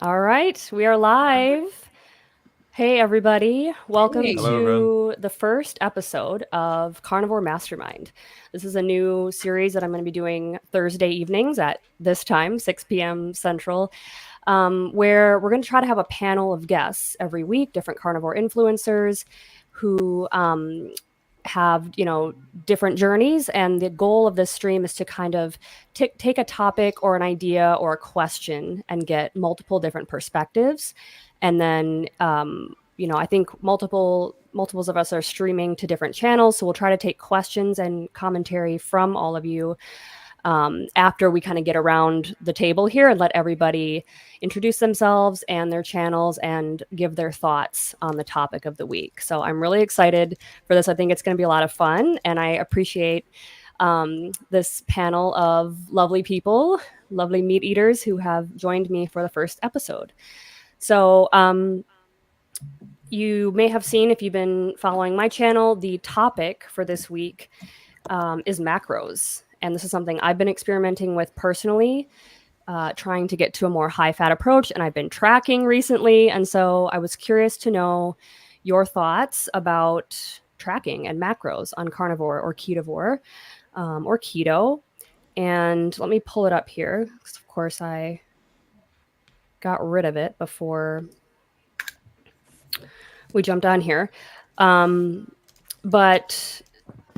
All right, we are live. Hey, everybody. Welcome Hey. Hello, everyone. to the first episode of Carnivore Mastermind. This is a new series that I'm going to be doing Thursday evenings at this time, 6 p.m. Central, where we're going to try to have a panel of guests every week, different carnivore influencers who have different journeys, and the goal of this stream is to kind of take a topic or an idea or a question and get multiple different perspectives, and then I think multiples of us are streaming to different channels, so we'll try to take questions and commentary from all of you after we kind of get around the table here and let everybody introduce themselves and their channels and give their thoughts on the topic of the week. So I'm really excited for this. I think it's going to be a lot of fun, and I appreciate this panel of lovely people, lovely meat eaters who have joined me for the first episode. So you may have seen, if you've been following my channel, the topic for this week is macros. And this is something I've been experimenting with personally, trying to get to a more high fat approach. And I've been tracking recently. And so I was curious to know your thoughts about tracking and macros on carnivore or ketovore or keto. And let me pull it up here, because of course I got rid of it before we jumped on here. But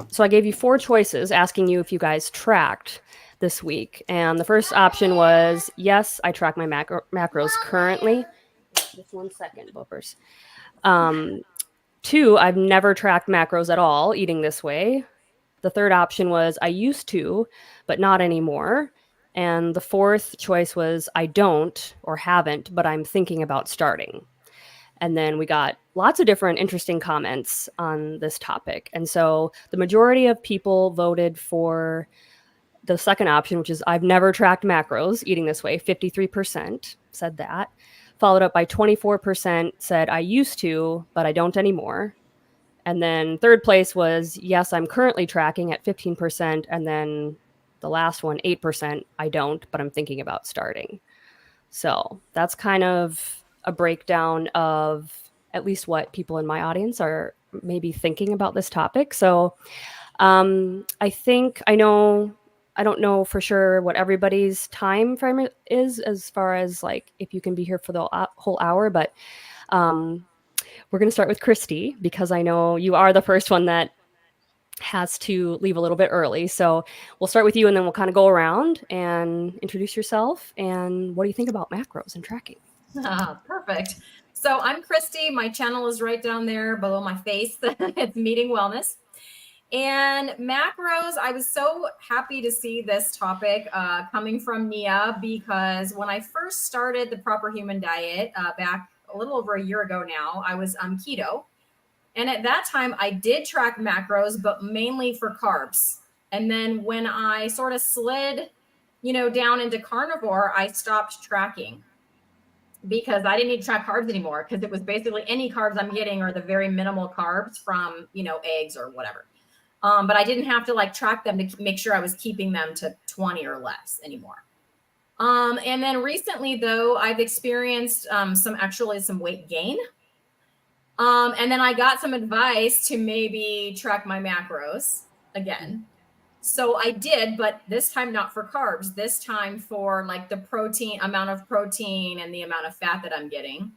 so I gave you 4 choices asking you if you guys tracked this week. And the first option was, yes, I track my macros currently. Just 1 second, Boppers. 2, I've never tracked macros at all eating this way. The third option was, I used to, but not anymore. And the fourth choice was, I don't or haven't, but I'm thinking about starting. And then we got lots of different interesting comments on this topic. And so the majority of people voted for the second option, which is I've never tracked macros eating this way. 53% said that. Followed up by 24% said I used to, but I don't anymore. And then third place was yes, I'm currently tracking at 15%. And then the last one, 8%, I don't, but I'm thinking about starting. So that's kind of a breakdown of at least what people in my audience are maybe thinking about this topic. So I think I don't know for sure what everybody's time frame is as far as like if you can be here for the whole hour, but we're going to start with Christy because I know you are the first one that has to leave a little bit early. So we'll start with you and then we'll kind of go around and introduce yourself and what do you think about macros and tracking? Perfect. So I'm Christy. My channel is right down there below my face. It's Meeting Wellness. And macros, I was so happy to see this topic coming from Neah because when I first started the Proper Human Diet back a little over a year ago now, I was keto. And at that time, I did track macros, but mainly for carbs. And then when I sort of slid, down into carnivore, I stopped tracking because I didn't need to track carbs anymore because it was basically any carbs I'm getting are the very minimal carbs from, eggs or whatever. But I didn't have to like track them to make sure I was keeping them to 20 or less anymore. And then recently though, I've experienced some weight gain. And then I got some advice to maybe track my macros again. So I did, but this time not for carbs, this time for like the amount of protein and the amount of fat that I'm getting.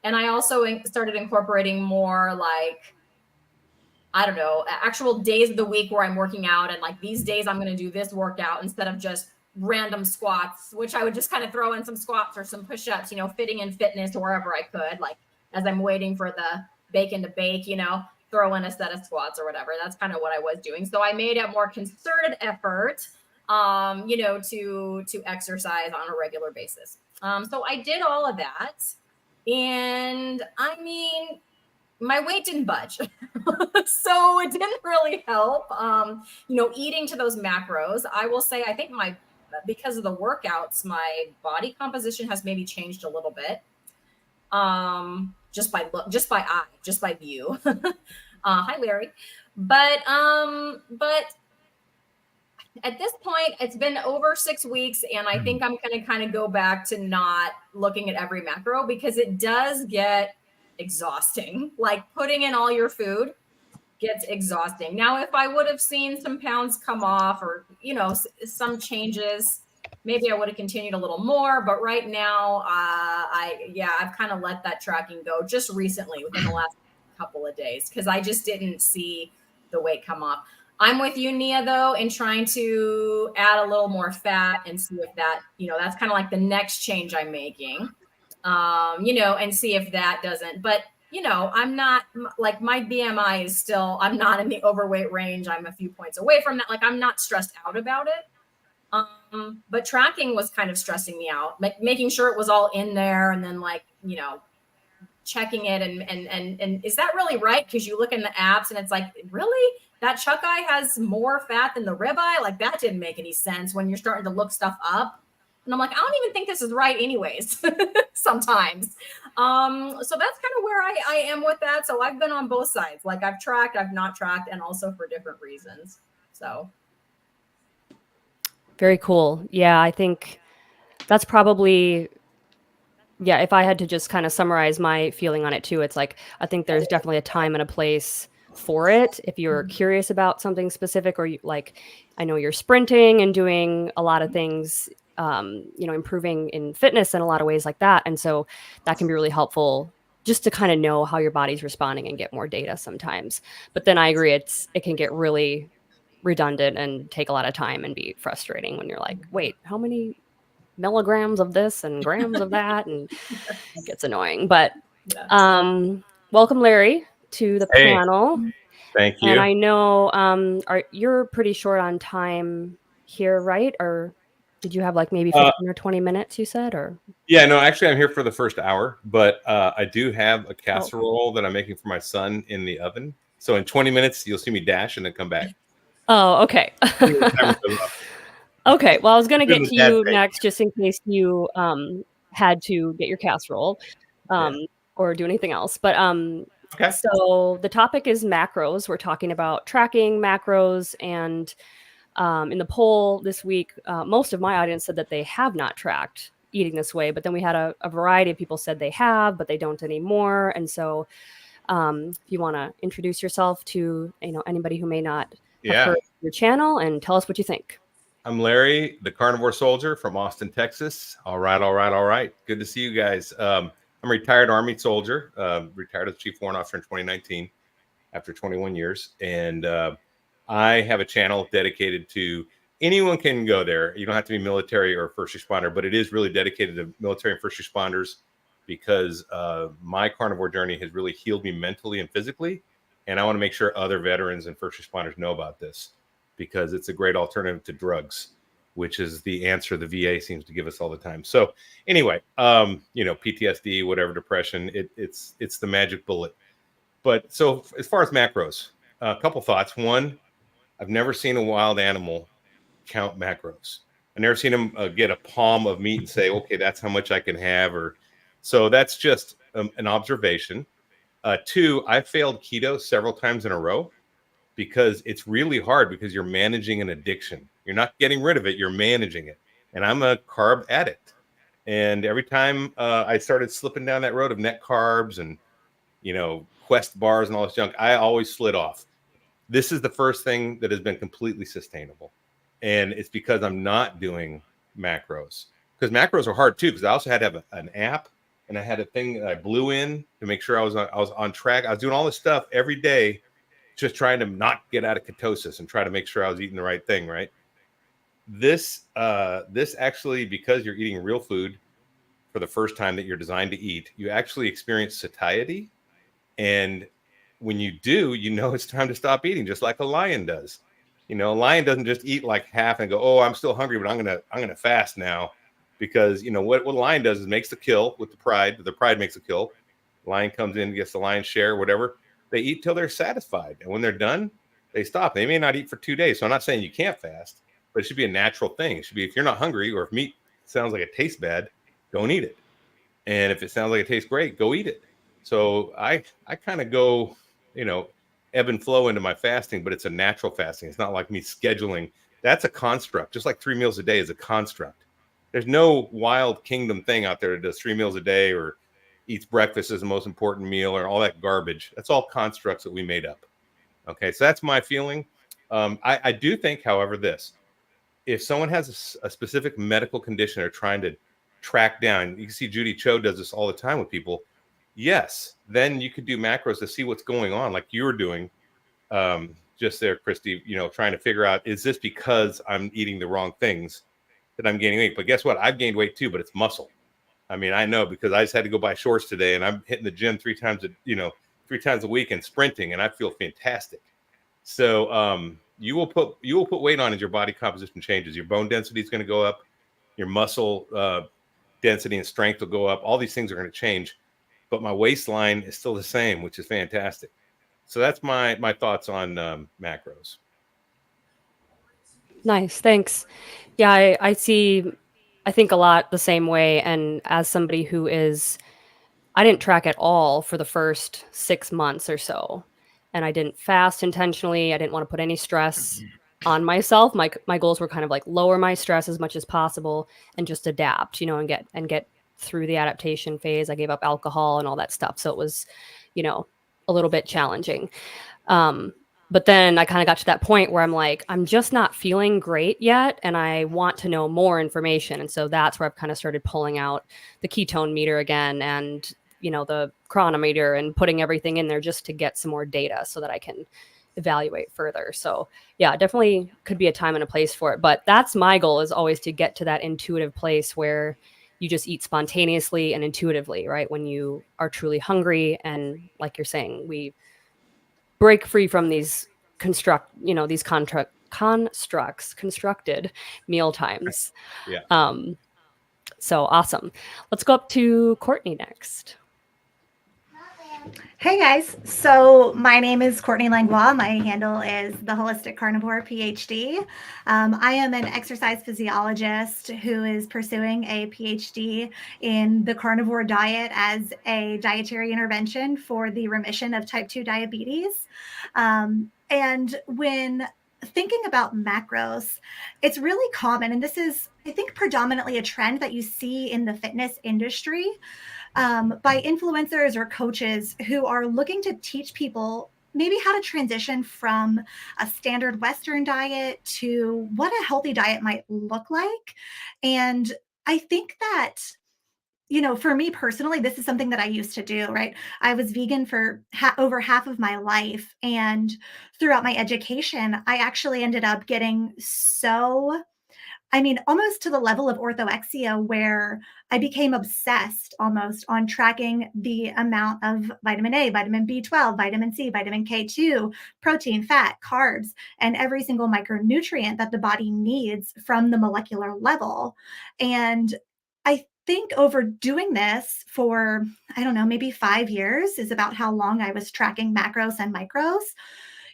And I also started incorporating more like, I don't know, actual days of the week where I'm working out. And like these days I'm going to do this workout instead of just random squats, which I would just kind of throw in some squats or some push-ups, fitting in fitness wherever I could, like as I'm waiting for the bacon to bake, throw in a set of squats or whatever. That's kind of what I was doing. So I made a more concerted effort, to exercise on a regular basis. So I did all of that. And I mean, my weight didn't budge. So it didn't really help, eating to those macros. I will say, I think because of the workouts, my body composition has maybe changed a little bit. Just by look, just by eye, just by view. Hi, Larry. But I at this point, it's been over 6 weeks, and I think I'm going to kind of go back to not looking at every macro because it does get exhausting. Like putting in all your food gets exhausting. Now, if I would have seen some pounds come off or, some changes, maybe I would have continued a little more. But right now, I've kind of let that tracking go just recently within the last couple of days because I just didn't see the weight come off. I'm with you, Neah, though, in trying to add a little more fat and see if that, that's kind of like the next change I'm making, and see if that doesn't. But I'm not like my BMI is still, I'm not in the overweight range. I'm a few points away from that. Like I'm not stressed out about it. But tracking was kind of stressing me out, like making sure it was all in there and then checking it and is that really right? Because you look in the apps and it's like, really? That chuck eye has more fat than the ribeye? Like that didn't make any sense when you're starting to look stuff up. And I'm like, I don't even think this is right anyways, sometimes. So that's kind of where I am with that. So I've been on both sides. Like I've tracked, I've not tracked, and also for different reasons. So. Very cool. Yeah, I think that's probably, yeah, if I had to just kind of summarize my feeling on it too, it's like, I think there's definitely a time and a place for it. If you're curious about something specific, or I know you're sprinting and doing a lot of things, improving in fitness in a lot of ways like that. And so that can be really helpful just to kind of know how your body's responding and get more data sometimes. But then I agree, it can get really redundant and take a lot of time and be frustrating when you're like, wait, how many milligrams of this and grams of that, and it gets annoying. But welcome, Larry, to the panel. Thank you. And I know you're pretty short on time here, right? Or did you have like maybe 15 or 20 minutes, you said? Or yeah, no, actually I'm here for the first hour, but I do have a casserole that I'm making for my son in the oven. So in 20 minutes you'll see me dash and then come back. Oh, okay. Okay, well, I was going to get to you next, just in case you had to get your casserole or do anything else. But okay. So the topic is macros. We're talking about tracking macros, and in the poll this week, most of my audience said that they have not tracked eating this way. But then we had a variety of people said they have, but they don't anymore. And so if you want to introduce yourself to anybody who may not have heard your channel and tell us what you think. I'm Larry, the Carnivore Soldier from Austin, Texas. All right. Good to see you guys. I'm a retired Army soldier, retired as Chief Warrant Officer in 2019 after 21 years. And I have a channel dedicated to, anyone can go there. You don't have to be military or first responder, but it is really dedicated to military and first responders because my carnivore journey has really healed me mentally and physically. And I want to make sure other veterans and first responders know about this, because it's a great alternative to drugs, which is the answer the VA seems to give us all the time. So anyway, PTSD, whatever, depression, it's the magic bullet. But so as far as macros, a couple thoughts. One, I've never seen a wild animal count macros. I've never seen them get a palm of meat and say, okay, that's how much I can have. Or so that's just an observation. Two, I failed keto several times in a row, because it's really hard, because you're managing an addiction. You're not getting rid of it, you're managing it. And I'm a carb addict. And every time I started slipping down that road of net carbs and, Quest bars and all this junk, I always slid off. This is the first thing that has been completely sustainable. And it's because I'm not doing macros. Because macros are hard too, because I also had to have an app, and I had a thing that I blew in to make sure I was on track. I was doing all this stuff every day, just trying to not get out of ketosis and try to make sure I was eating the right thing, right? This actually, because you're eating real food for the first time that you're designed to eat, you actually experience satiety. And when you do, it's time to stop eating, just like a lion does. A lion doesn't just eat like half and go, oh, I'm still hungry, but I'm gonna fast now. Because what a lion does is makes the kill with the pride. The pride makes a kill. Lion comes in, gets the lion's share, whatever. They eat till they're satisfied. And when they're done, they stop. They may not eat for 2 days. So I'm not saying you can't fast, but it should be a natural thing. It should be, if you're not hungry, or if meat sounds like it tastes bad, don't eat it. And if it sounds like it tastes great, go eat it. So I kind of go, ebb and flow into my fasting, but it's a natural fasting. It's not like me scheduling That's a construct, just like 3 meals a day is a construct. There's no wild kingdom thing out there that does 3 meals a day or eats breakfast as the most important meal or all that garbage. That's all constructs that we made up. Okay, so that's my feeling. I do think, however, this, if someone has a specific medical condition they're trying to track down, you can see Judy Cho does this all the time with people. Yes, then you could do macros to see what's going on, like you were doing just there, Christy, trying to figure out, is this because I'm eating the wrong things that I'm gaining weight? But guess what? I've gained weight too, but it's muscle. I mean, I know because I just had to go buy shorts today and I'm hitting the gym 3 times a week and sprinting, and I feel fantastic. So you will put weight on as your body composition changes. Your bone density is going to go up, your muscle density and strength will go up. All these things are going to change, but my waistline is still the same, which is fantastic. So that's my thoughts on macros. Nice, thanks. Yeah, I think a lot the same way. And as somebody who I didn't track at all for the first 6 months or so. And I didn't fast intentionally. I didn't want to put any stress on myself. My goals were kind of like lower my stress as much as possible and just adapt, and get through the adaptation phase. I gave up alcohol and all that stuff. So it was, a little bit challenging. But then I kind of got to that point where I'm like, I'm just not feeling great yet. And I want to know more information. And so that's where I've kind of started pulling out the ketone meter again and, the chronometer and putting everything in there just to get some more data so that I can evaluate further. So yeah, definitely could be a time and a place for it. But that's my goal, is always to get to that intuitive place where you just eat spontaneously and intuitively, right? When you are truly hungry. And like you're saying, we break free from these constructed meal times. Yeah. So awesome. Let's go up to Courtney next. Hey guys, so my name is Courtney Langlois. My handle is the Holistic Carnivore PhD. I am an exercise physiologist who is pursuing a PhD in the carnivore diet as a dietary intervention for the remission of type 2 diabetes. And when thinking about macros, it's really common, and this is, I think, predominantly a trend that you see in the fitness industry, by influencers or coaches who are looking to teach people maybe how to transition from a standard Western diet to what a healthy diet might look like. And I think that, for me personally, this is something that I used to do, right? I was vegan for over half of my life. And throughout my education, I actually ended up getting almost to the level of orthorexia, where I became obsessed almost on tracking the amount of vitamin A, vitamin B12, vitamin C, vitamin K2, protein, fat, carbs, and every single micronutrient that the body needs from the molecular level. And I think overdoing this for, I don't know, maybe 5 years is about how long I was tracking macros and micros.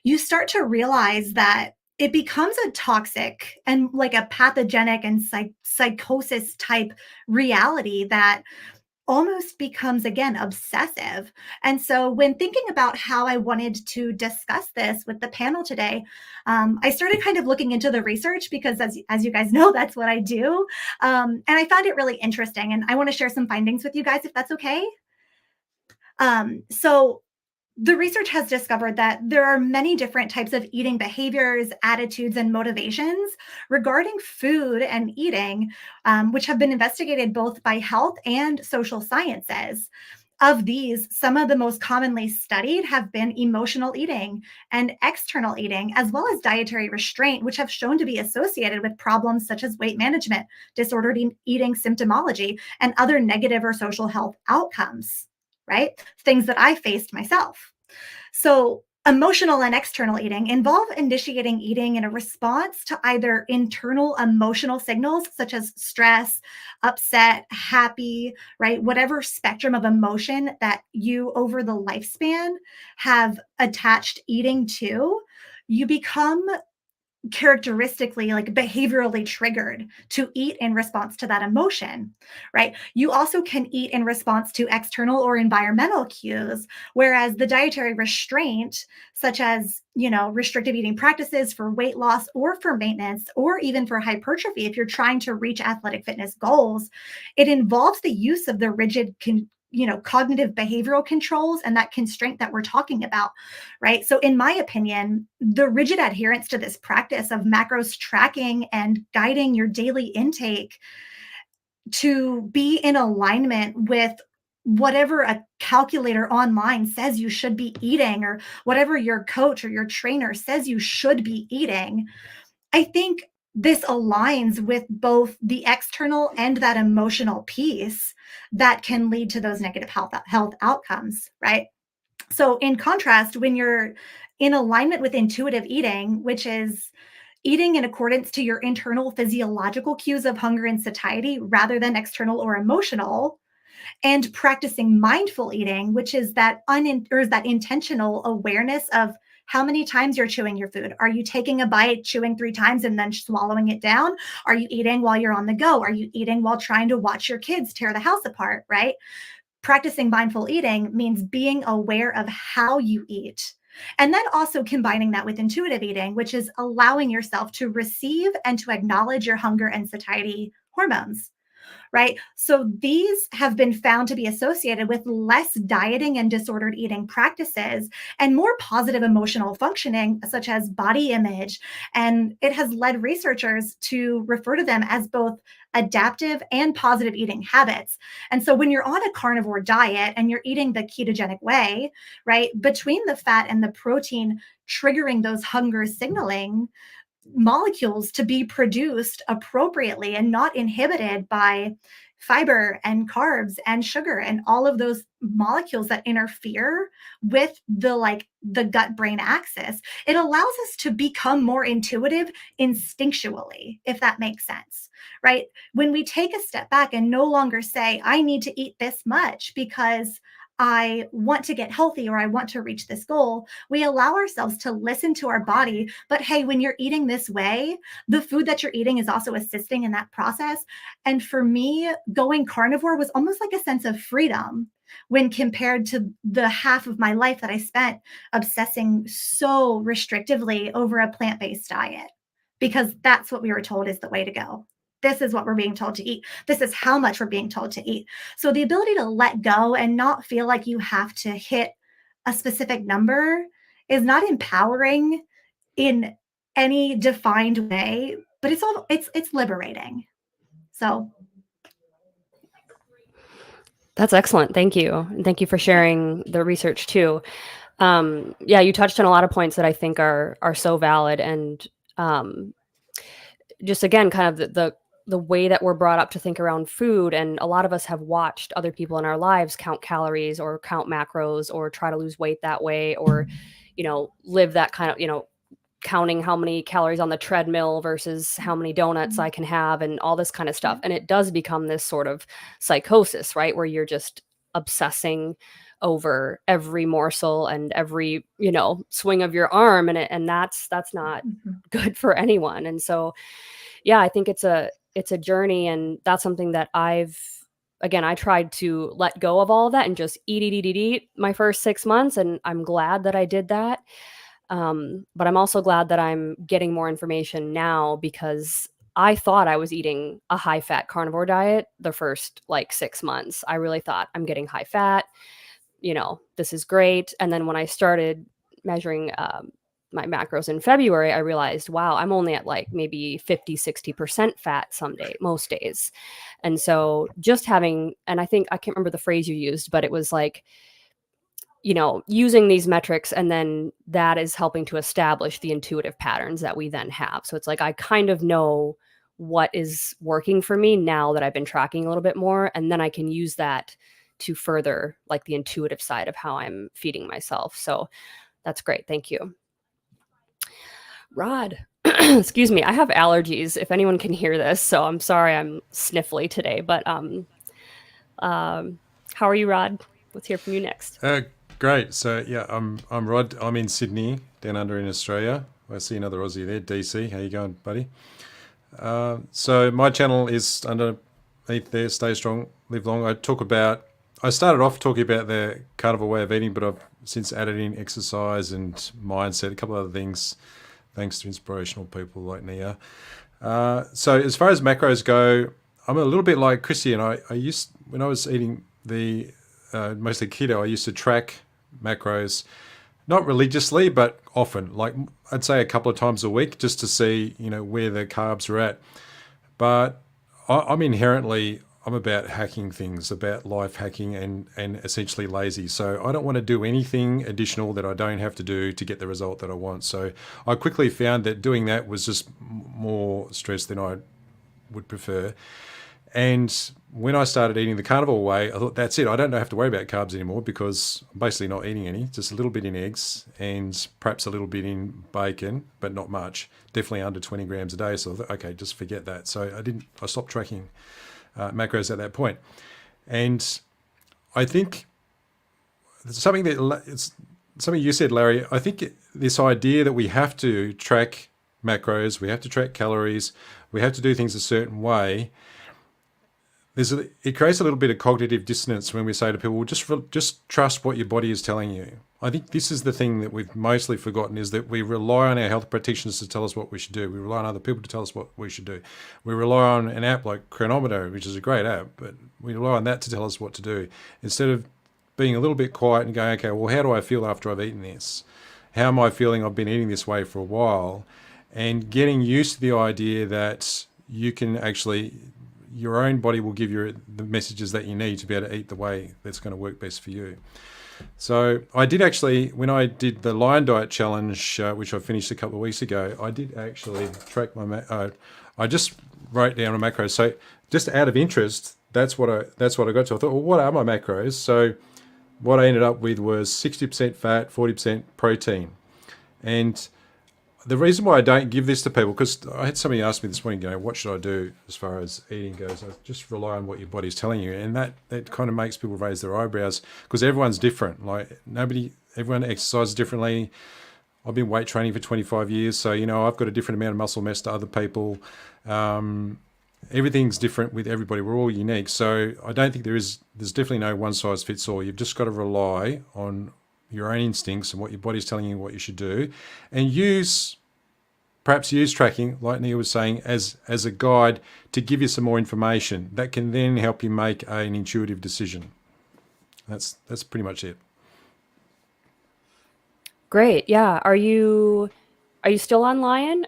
You start to realize that it becomes a toxic and like a pathogenic and psychosis type reality that almost becomes, again, obsessive. And so when thinking about how I wanted to discuss this with the panel today, I started kind of looking into the research because, as you guys know, that's what I do. And I found it really interesting. And I want to share some findings with you guys, if that's okay. So the research has discovered that there are many different types of eating behaviors, attitudes, and motivations regarding food and eating, which have been investigated both by health and social sciences. Of these, some of the most commonly studied have been emotional eating and external eating, as well as dietary restraint, which have shown to be associated with problems such as weight management, disordered eating symptomology, and other negative or social health outcomes. Right? Things that I faced myself. So emotional and external eating involve initiating eating in a response to either internal emotional signals such as stress, upset, happy, right? Whatever spectrum of emotion that you over the lifespan have attached eating to, you become characteristically, like behaviorally triggered to eat in response to that emotion, right? You also can eat in response to external or environmental cues, whereas the dietary restraint, such as, restrictive eating practices for weight loss or for maintenance or even for hypertrophy, if you're trying to reach athletic fitness goals, it involves the use of the rigid cognitive behavioral controls and that constraint that we're talking about, right? So, in my opinion, the rigid adherence to this practice of macros tracking and guiding your daily intake to be in alignment with whatever a calculator online says you should be eating, or whatever your coach or your trainer says you should be eating, I think this aligns with both the external and that emotional piece that can lead to those negative health outcomes, right? So, in contrast, when you're in alignment with intuitive eating, which is eating in accordance to your internal physiological cues of hunger and satiety rather than external or emotional, and practicing mindful eating, which is that intentional awareness of how many times you're chewing your food. Are you taking a bite, chewing 3 times, and then swallowing it down? Are you eating while you're on the go? Are you eating while trying to watch your kids tear the house apart, right? Practicing mindful eating means being aware of how you eat. And then also combining that with intuitive eating, which is allowing yourself to receive and to acknowledge your hunger and satiety hormones, right? So these have been found to be associated with less dieting and disordered eating practices and more positive emotional functioning, such as body image. And it has led researchers to refer to them as both adaptive and positive eating habits. And so when you're on a carnivore diet and you're eating the ketogenic way, right, between the fat and the protein triggering those hunger signaling molecules to be produced appropriately and not inhibited by fiber and carbs and sugar and all of those molecules that interfere with the gut brain axis, it allows us to become more intuitive instinctually, if that makes sense, right? When we take a step back and no longer say I need to eat this much because I want to get healthy or I want to reach this goal, we allow ourselves to listen to our body. But hey, when you're eating this way, the food that you're eating is also assisting in that process. And for me, going carnivore was almost like a sense of freedom when compared to the half of my life that I spent obsessing so restrictively over a plant-based diet, because that's what we were told is the way to go. This is what we're being told to eat. This is how much we're being told to eat. So the ability to let go and not feel like you have to hit a specific number is not empowering in any defined way, but it's liberating. So That's excellent. Thank you. And thank you for sharing the research too. Yeah, you touched on a lot of points that I think are so valid, and just again, kind of the way that we're brought up to think around food. And a lot of us have watched other people in our lives count calories or count macros or try to lose weight that way, or live that kind of counting how many calories on the treadmill versus how many donuts I can have and all this kind of stuff. And it does become this sort of psychosis, right? Where you're just obsessing over every morsel and every, swing of your arm. And that's not good for anyone. And so, yeah, I think it's a journey, and that's something that I tried to let go of all of that and just eat my first 6 months. And I'm glad that I did that. But I'm also glad that I'm getting more information now, because I thought I was eating a high fat carnivore diet the first 6 months. I really thought I'm getting high fat, this is great. And then when I started measuring my macros in February, I realized, wow, I'm only at maybe 50-60% fat most days. And so just having, and I can't remember the phrase you used, but it was using these metrics, and then that is helping to establish the intuitive patterns that we then have. So it's I kind of know what is working for me now that I've been tracking a little bit more, and then I can use that to further the intuitive side of how I'm feeding myself. So that's great. Thank you. Rod, excuse me. I have allergies, if anyone can hear this, so I'm sorry I'm sniffly today, but how are you, Rod? Let's hear from you next. Great. So yeah, I'm Rod. I'm in Sydney, down under in Australia. I see another Aussie there, DC. How you going, buddy? So my channel is underneath there, Stay Strong, Live Long. I started off talking about the carnivore way of eating, but I've since added in exercise and mindset, a couple of other things, thanks to inspirational people like Neah. So as far as macros go, I'm a little bit like Christy, and when I was eating the mostly keto, I used to track macros, not religiously, but often, like I'd say a couple of times a week, just to see, where the carbs are at. But I'm about hacking things, about life hacking and essentially lazy. So I don't want to do anything additional that I don't have to do to get the result that I want. So I quickly found that doing that was just more stress than I would prefer. And when I started eating the carnivore way, I thought, that's it. I don't have to worry about carbs anymore because I'm basically not eating any, just a little bit in eggs and perhaps a little bit in bacon, but not much, definitely under 20 grams a day. So I thought, okay, just forget that. So I stopped tracking macros at that point. And I think something you said, Larry, I think this idea that we have to track macros, we have to track calories, we have to do things a certain way, it creates a little bit of cognitive dissonance when we say to people, well, just trust what your body is telling you. I think this is the thing that we've mostly forgotten, is that we rely on our health practitioners to tell us what we should do. We rely on other people to tell us what we should do. We rely on an app like Chronometer, which is a great app, but we rely on that to tell us what to do, instead of being a little bit quiet and going, okay, well, how do I feel after I've eaten this? How am I feeling? I've been eating this way for a while, and getting used to the idea that you can actually, your own body will give you the messages that you need to be able to eat the way that's going to work best for you. So I did actually, when I did the Lion Diet Challenge, which I finished a couple of weeks ago, I did actually track I just wrote down a macro. So just out of interest, that's what I got to. I thought, well, what are my macros? So what I ended up with was 60% fat, 40% protein. And the reason why I don't give this to people, because I had somebody ask me this morning, what should I do as far as eating goes? I just rely on what your body's telling you. And that kind of makes people raise their eyebrows, because everyone's different. Like everyone exercises differently. I've been weight training for 25 years. So, I've got a different amount of muscle mass to other people. Everything's different with everybody. We're all unique. So I don't think there's definitely no one size fits all. You've just got to rely on your own instincts and what your body's telling you what you should do, and perhaps use tracking, like Neah was saying, as a guide to give you some more information that can then help you make an intuitive decision. That's pretty much it. Great. Yeah. Are you still on Lion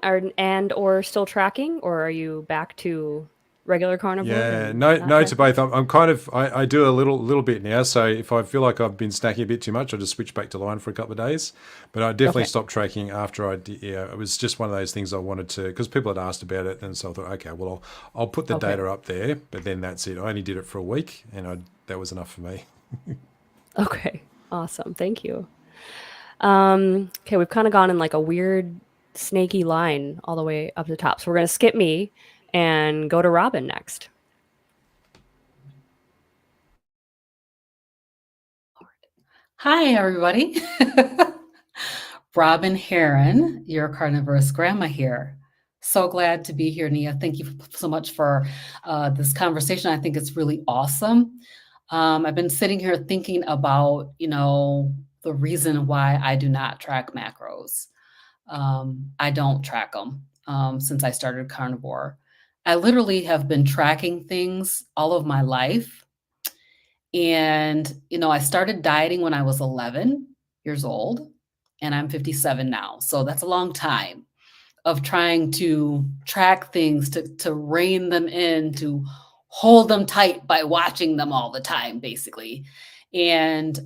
or still tracking, or are you back to regular carnivore? Yeah, no to both. I'm kind of, I do a little bit now. So if I feel like I've been snacking a bit too much, I just switch back to Lion for a couple of days. But I definitely stopped tracking after I did. Yeah, it was just one of those things I wanted to, because people had asked about it, and so I thought, okay, well, I'll put the data up there, but then that's it. I only did it for a week, and that was enough for me. Okay, awesome. Thank you. Okay, we've kind of gone in like a weird snaky line all the way up to the top. So we're going to skip me and go to Robin next. Hi, everybody. Robin Heron, your carnivorous grandma here. So glad to be here, Neah. Thank you so much for this conversation. I think it's really awesome. I've been sitting here thinking about, the reason why I do not track macros. I don't track them since I started carnivore. I literally have been tracking things all of my life. And, I started dieting when I was 11 years old, and I'm 57 now. So that's a long time of trying to track things, to rein them in, to hold them tight by watching them all the time, basically. And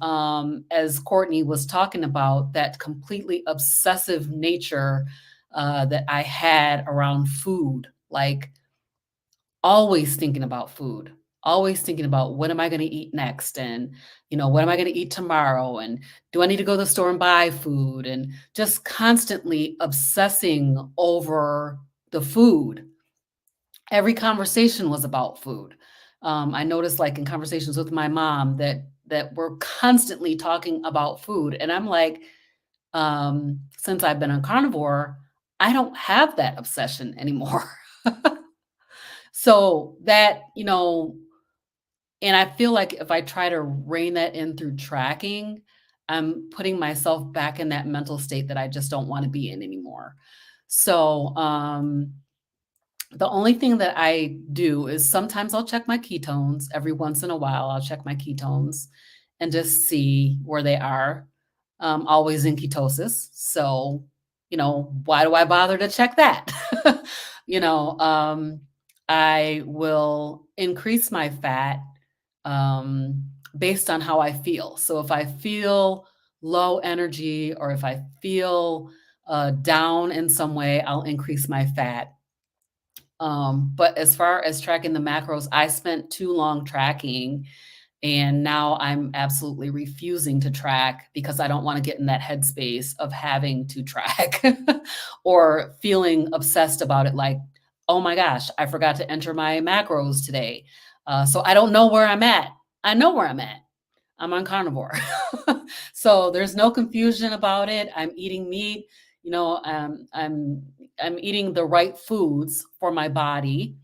as Courtney was talking about, that completely obsessive nature that I had around food, like always thinking about food, always thinking about what am I going to eat next? And, what am I going to eat tomorrow? And do I need to go to the store and buy food? And just constantly obsessing over the food. Every conversation was about food. I noticed, like in conversations with my mom, that we're constantly talking about food. And I'm like, since I've been on carnivore, I don't have that obsession anymore. So that, and I feel like if I try to rein that in through tracking, I'm putting myself back in that mental state that I just don't want to be in anymore. So, the only thing that I do is sometimes I'll check my ketones. Every once in a while, I'll check my ketones and just see where they are. Always in ketosis. So, why do I bother to check that? you know, um, I will increase my fat based on how I feel. So if I feel low energy or if I feel down in some way, I'll increase my fat. But as far as tracking the macros, I spent too long tracking, and now I'm absolutely refusing to track because I don't want to get in that headspace of having to track or feeling obsessed about it. Like, oh my gosh, I forgot to enter my macros today. So I don't know where I'm at. I know where I'm at. I'm on carnivore. So there's no confusion about it. I'm eating meat. I'm eating the right foods for my body.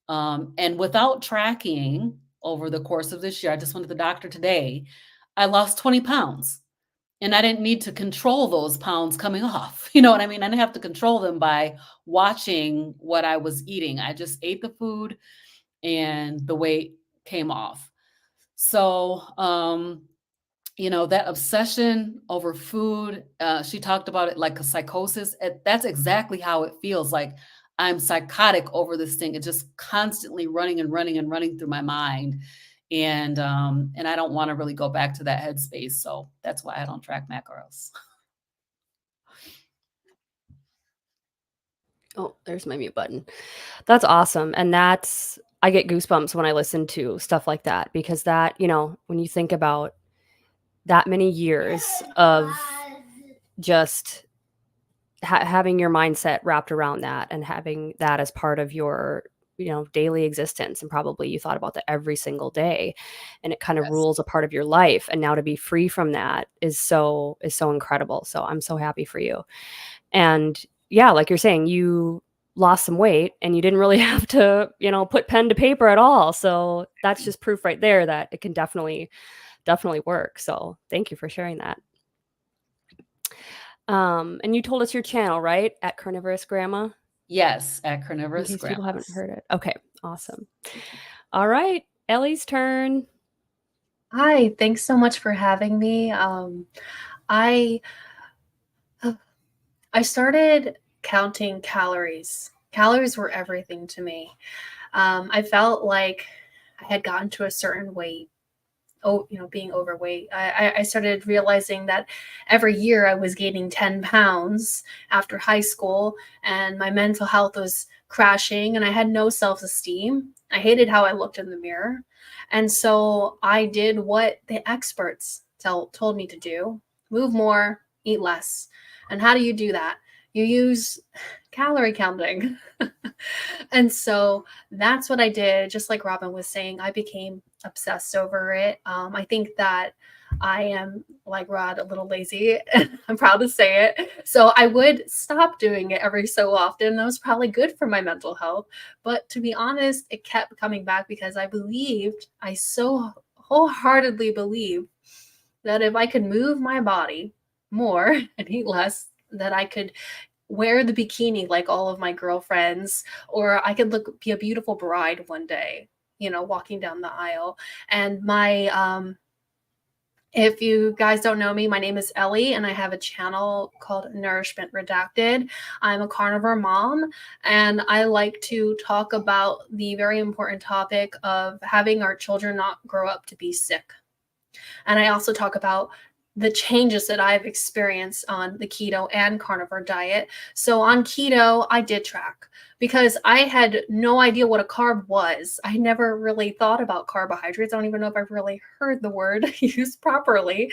And without tracking over the course of this year, I just went to the doctor today, I lost 20 pounds. And I didn't need to control those pounds coming off. You know what I mean? I didn't have to control them by watching what I was eating. I just ate the food and the weight came off. So, that obsession over food, she talked about it like a psychosis. That's exactly how it feels. Like I'm psychotic over this thing. It's just constantly running and running and running through my mind. And I don't want to really go back to that headspace. So that's why I don't track macros. Oh, there's my mute button. That's awesome. And I get goosebumps when I listen to stuff like that, because that, when you think about that many years of just having your mindset wrapped around that and having that as part of your daily existence, and probably you thought about that every single day, and it kind of rules a part of your life, and now to be free from that is so incredible. So I'm so happy for you. And yeah, like you're saying, you lost some weight and you didn't really have to put pen to paper at all. So that's just proof right there that it can definitely work. So thank you for sharing that. And you told us your channel, right? At Carnivorous Grandma? Yes, at Carnivorous In case Grandma. people haven't heard it. Okay, awesome. All right, Ellie's turn. Hi, thanks so much for having me. I started counting calories. Calories were everything to me. I felt like I had gotten to a certain weight. Being overweight. I started realizing that every year I was gaining 10 pounds after high school, and my mental health was crashing, and I had no self-esteem. I hated how I looked in the mirror. And so I did what the experts told me to do: move more, eat less. And how do you do that? You use calorie counting. And so that's what I did. Just like Robin was saying, I became obsessed over it. I think that I am, like Rod, a little lazy. I'm proud to say it. So I would stop doing it every so often. That was probably good for my mental health. But to be honest, it kept coming back because I so wholeheartedly believed that if I could move my body more and eat less, that I could wear the bikini like all of my girlfriends, or I could be a beautiful bride one day, walking down the aisle. And if you guys don't know me, my name is Ellie, and I have a channel called Nourishment Redacted. I'm a carnivore mom, and I like to talk about the very important topic of having our children not grow up to be sick. And I also talk about the changes that I've experienced on the keto and carnivore diet. So on keto, I did track because I had no idea what a carb was. I never really thought about carbohydrates. I don't even know if I've really heard the word used properly,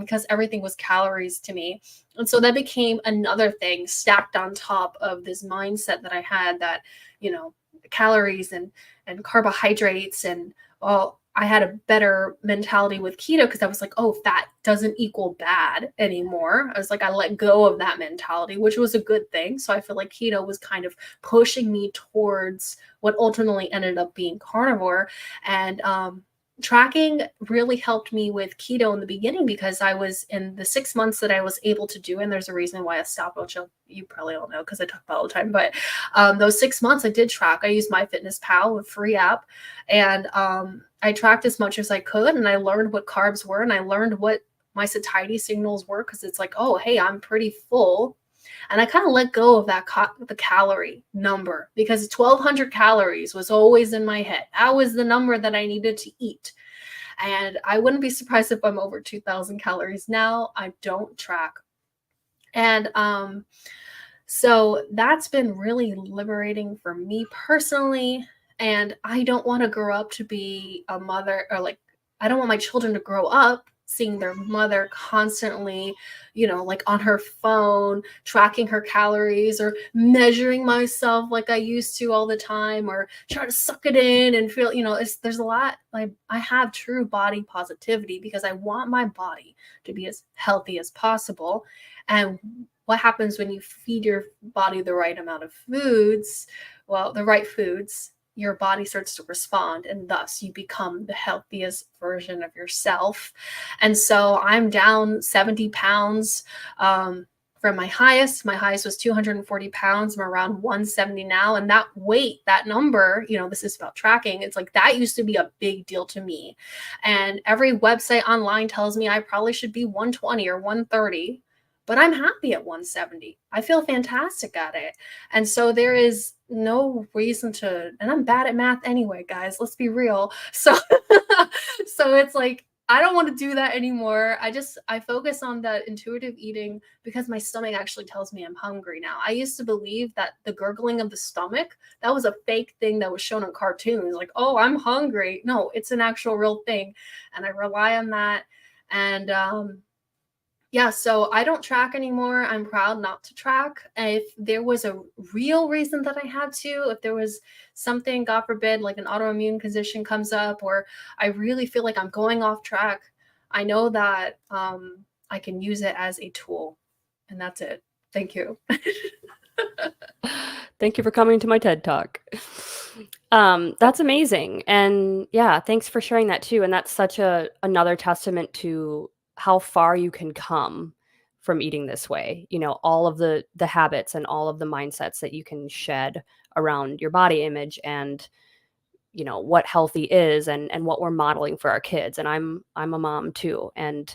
because everything was calories to me. And so that became another thing stacked on top of this mindset that I had that, calories and carbohydrates and I had a better mentality with keto because I was like, oh, fat doesn't equal bad anymore. I was like, I let go of that mentality, which was a good thing. So I feel like keto was kind of pushing me towards what ultimately ended up being carnivore. And tracking really helped me with keto in the beginning because I was in the 6 months that I was able to do, and there's a reason why I stopped, which you probably don't know because I talk about it all the time, but those 6 months I did track. I used MyFitnessPal, a free app, and I tracked as much as I could, and I learned what carbs were, and I learned what my satiety signals were because it's like, oh, hey, I'm pretty full. And I kind of let go of that the calorie number because 1,200 calories was always in my head. That was the number that I needed to eat. And I wouldn't be surprised if I'm over 2,000 calories now. I don't track. And so that's been really liberating for me personally. And I don't want to grow up to be a mother, or like, I don't want my children to grow up seeing their mother constantly, like on her phone, tracking her calories or measuring myself like I used to all the time, or try to suck it in and feel, there's a lot. Like, I have true body positivity because I want my body to be as healthy as possible. And what happens when you feed your body the right amount of foods, the right foods, your body starts to respond, and thus you become the healthiest version of yourself. And so I'm down 70 pounds from my highest. My highest was 240 pounds. I'm around 170 now. And that weight, that number, this is about tracking. It's like that used to be a big deal to me. And every website online tells me I probably should be 120 or 130. But I'm happy at 170. I feel fantastic at it. And so there is no reason to, and I'm bad at math anyway, guys, let's be real. So it's like, I don't want to do that anymore. I focus on that intuitive eating because my stomach actually tells me I'm hungry now. I used to believe that the gurgling of the stomach, that was a fake thing that was shown on cartoons. Like, oh, I'm hungry. No, it's an actual real thing. And I rely on that. And, yeah, so I don't track anymore. I'm proud not to track. If there was a real reason that I had to, if there was something, God forbid, like an autoimmune condition comes up, or I really feel like I'm going off track, I know that I can use it as a tool. And that's it. Thank you. Thank you for coming to my TED Talk. That's amazing. And yeah, thanks for sharing that too. And that's such another testament to how far you can come from eating this way. All of the habits and all of the mindsets that you can shed around your body image and, what healthy is and what we're modeling for our kids. And I'm a mom too. And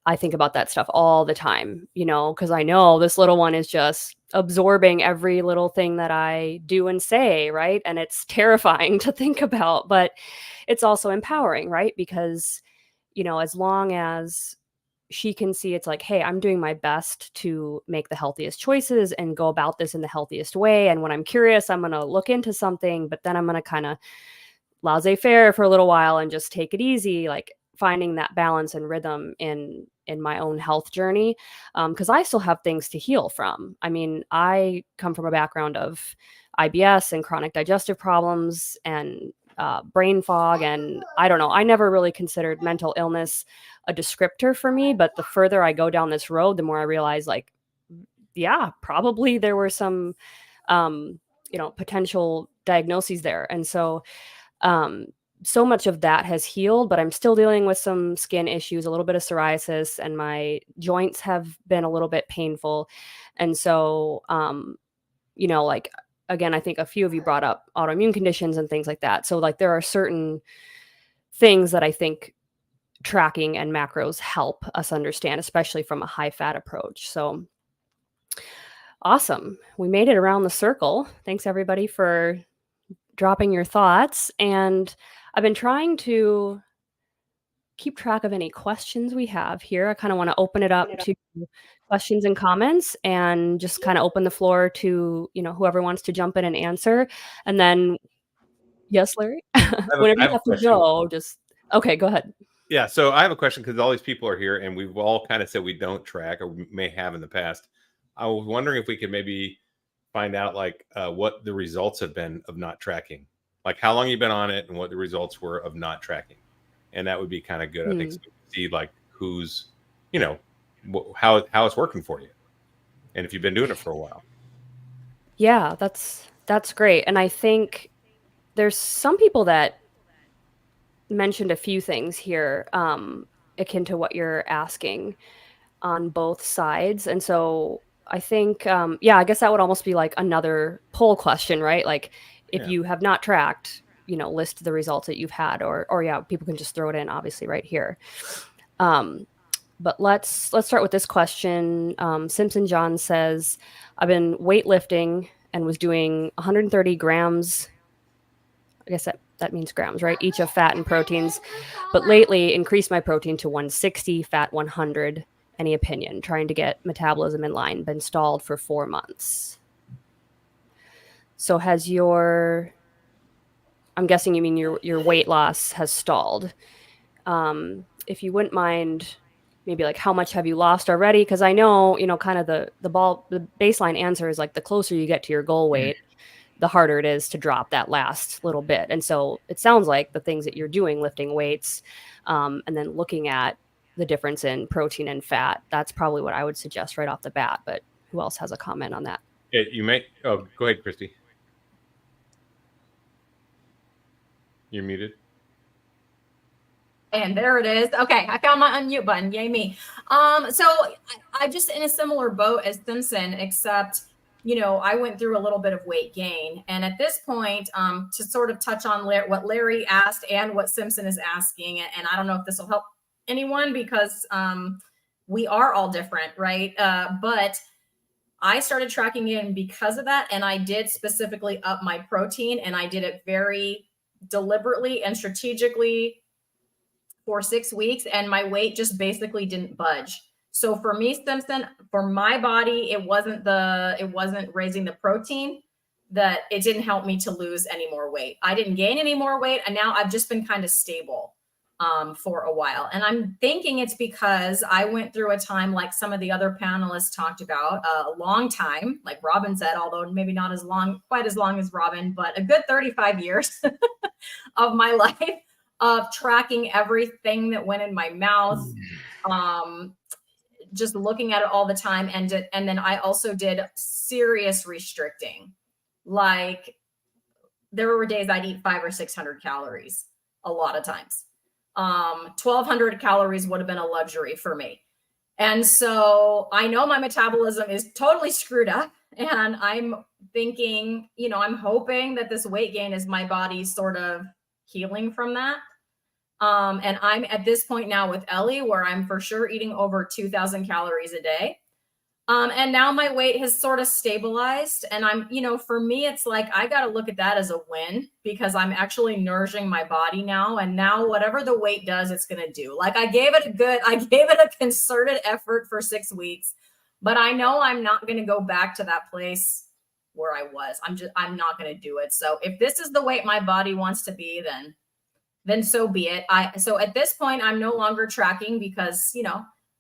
I think about that stuff all the time, because I know this little one is just absorbing every little thing that I do and say, right? And it's terrifying to think about, but it's also empowering, right? Because as long as she can see it's like, hey, I'm doing my best to make the healthiest choices and go about this in the healthiest way. And when I'm curious, I'm going to look into something, but then I'm going to kind of laissez-faire for a little while and just take it easy, like finding that balance and rhythm in my own health journey. Because I still have things to heal from. I mean, I come from a background of IBS and chronic digestive problems and brain fog. And I don't know, I never really considered mental illness a descriptor for me. But the further I go down this road, the more I realize, like, yeah, probably there were some, potential diagnoses there. And so, so much of that has healed, but I'm still dealing with some skin issues, a little bit of psoriasis, and my joints have been a little bit painful. And so, like, again, I think a few of you brought up autoimmune conditions and things like that. So like there are certain things that I think tracking and macros help us understand, especially from a high fat approach. So awesome. We made it around the circle. Thanks everybody for dropping your thoughts. And I've been trying to keep track of any questions we have here. I kind of want to open it up to questions and comments and just kind of open the floor to, whoever wants to jump in and answer. And then, yes, Larry, whenever you have to go, okay, go ahead. Yeah. So I have a question because all these people are here and we've all kind of said we don't track, or we may have in the past. I was wondering if we could maybe find out what the results have been of not tracking, like how long you've been on it and what the results were of not tracking. and that would be kind of good. I think Hmm. so we can see like who's, you know, how it's working for you, and if you've been doing it for a while. Yeah, that's great. And I think there's some people that mentioned a few things here, akin to what you're asking on both sides. And so I think, yeah, I guess that would almost be like another poll question, right? Like if Yeah. you have not tracked, list the results that you've had, or yeah, people can just throw it in, obviously, right here. But let's start with this question. Simpson John says, I've been weightlifting and was doing 130 grams. I guess that means grams, right? Each of fat and proteins. But lately increased my protein to 160, fat 100. Any opinion? Trying to get metabolism in line. Been stalled for 4 months. So has I'm guessing you mean your weight loss has stalled. If you wouldn't mind, maybe like how much have you lost already? Because I know, kind of the baseline answer is like the closer you get to your goal weight, the harder it is to drop that last little bit. And so it sounds like the things that you're doing, lifting weights, and then looking at the difference in protein and fat, that's probably what I would suggest right off the bat. But who else has a comment on that? You may. Oh, go ahead, Christy. You're muted. And there it is. Okay, I found my unmute button. Yay me. So I just in a similar boat as Simpson, except I went through a little bit of weight gain, and at this point, to sort of touch on what Larry asked and what Simpson is asking, and I don't know if this will help anyone because we are all different, right? But I started tracking in because of that, and I did specifically up my protein, and I did it very deliberately and strategically for 6 weeks, and my weight just basically didn't budge. So for me, Simpson, for my body, it wasn't raising the protein, that it didn't help me to lose any more weight. I didn't gain any more weight, and now I've just been kind of stable for a while. And I'm thinking it's because I went through a time like some of the other panelists talked about, a long time, like Robin said, although maybe not quite as long as Robin, but a good 35 years of my life of tracking everything that went in my mouth, just looking at it all the time. And then I also did serious restricting. Like there were days I'd eat 500 or 600 calories a lot of times. 1,200 calories would have been a luxury for me. And so I know my metabolism is totally screwed up, and I'm thinking, I'm hoping that this weight gain is my body sort of healing from that. And I'm at this point now with Ellie where I'm for sure eating over 2,000 calories a day. And now my weight has sort of stabilized, and I'm, for me, it's like, I got to look at that as a win because I'm actually nourishing my body now. And now whatever the weight does, it's going to do. Like I gave it a concerted effort for 6 weeks, but I know I'm not going to go back to that place where I was. I'm not going to do it. So if this is the weight my body wants to be, then so be it. So at this point, I'm no longer tracking because,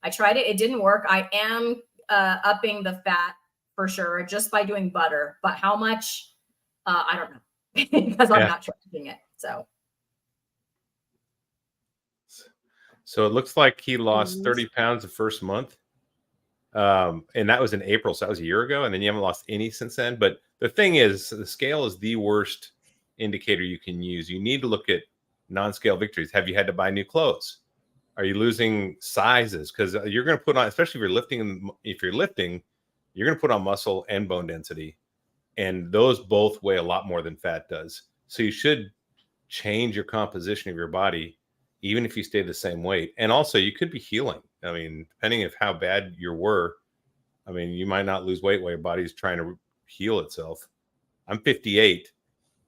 I tried it. It didn't work. I am upping the fat for sure just by doing butter, but how much, I don't know because I'm not tracking it. So it looks like he lost 30 pounds the first month. And that was in April. So that was a year ago. And then you haven't lost any since then. But the thing is, the scale is the worst indicator you can use. You need to look at non-scale victories. Have you had to buy new clothes? Are you losing sizes? Because you're going to put on, especially if you're lifting, you're going to put on muscle and bone density. And those both weigh a lot more than fat does. So you should change your composition of your body, even if you stay the same weight. And also you could be healing. I mean, depending on how bad you were, I mean, you might not lose weight while your body's trying to heal itself. I'm 58.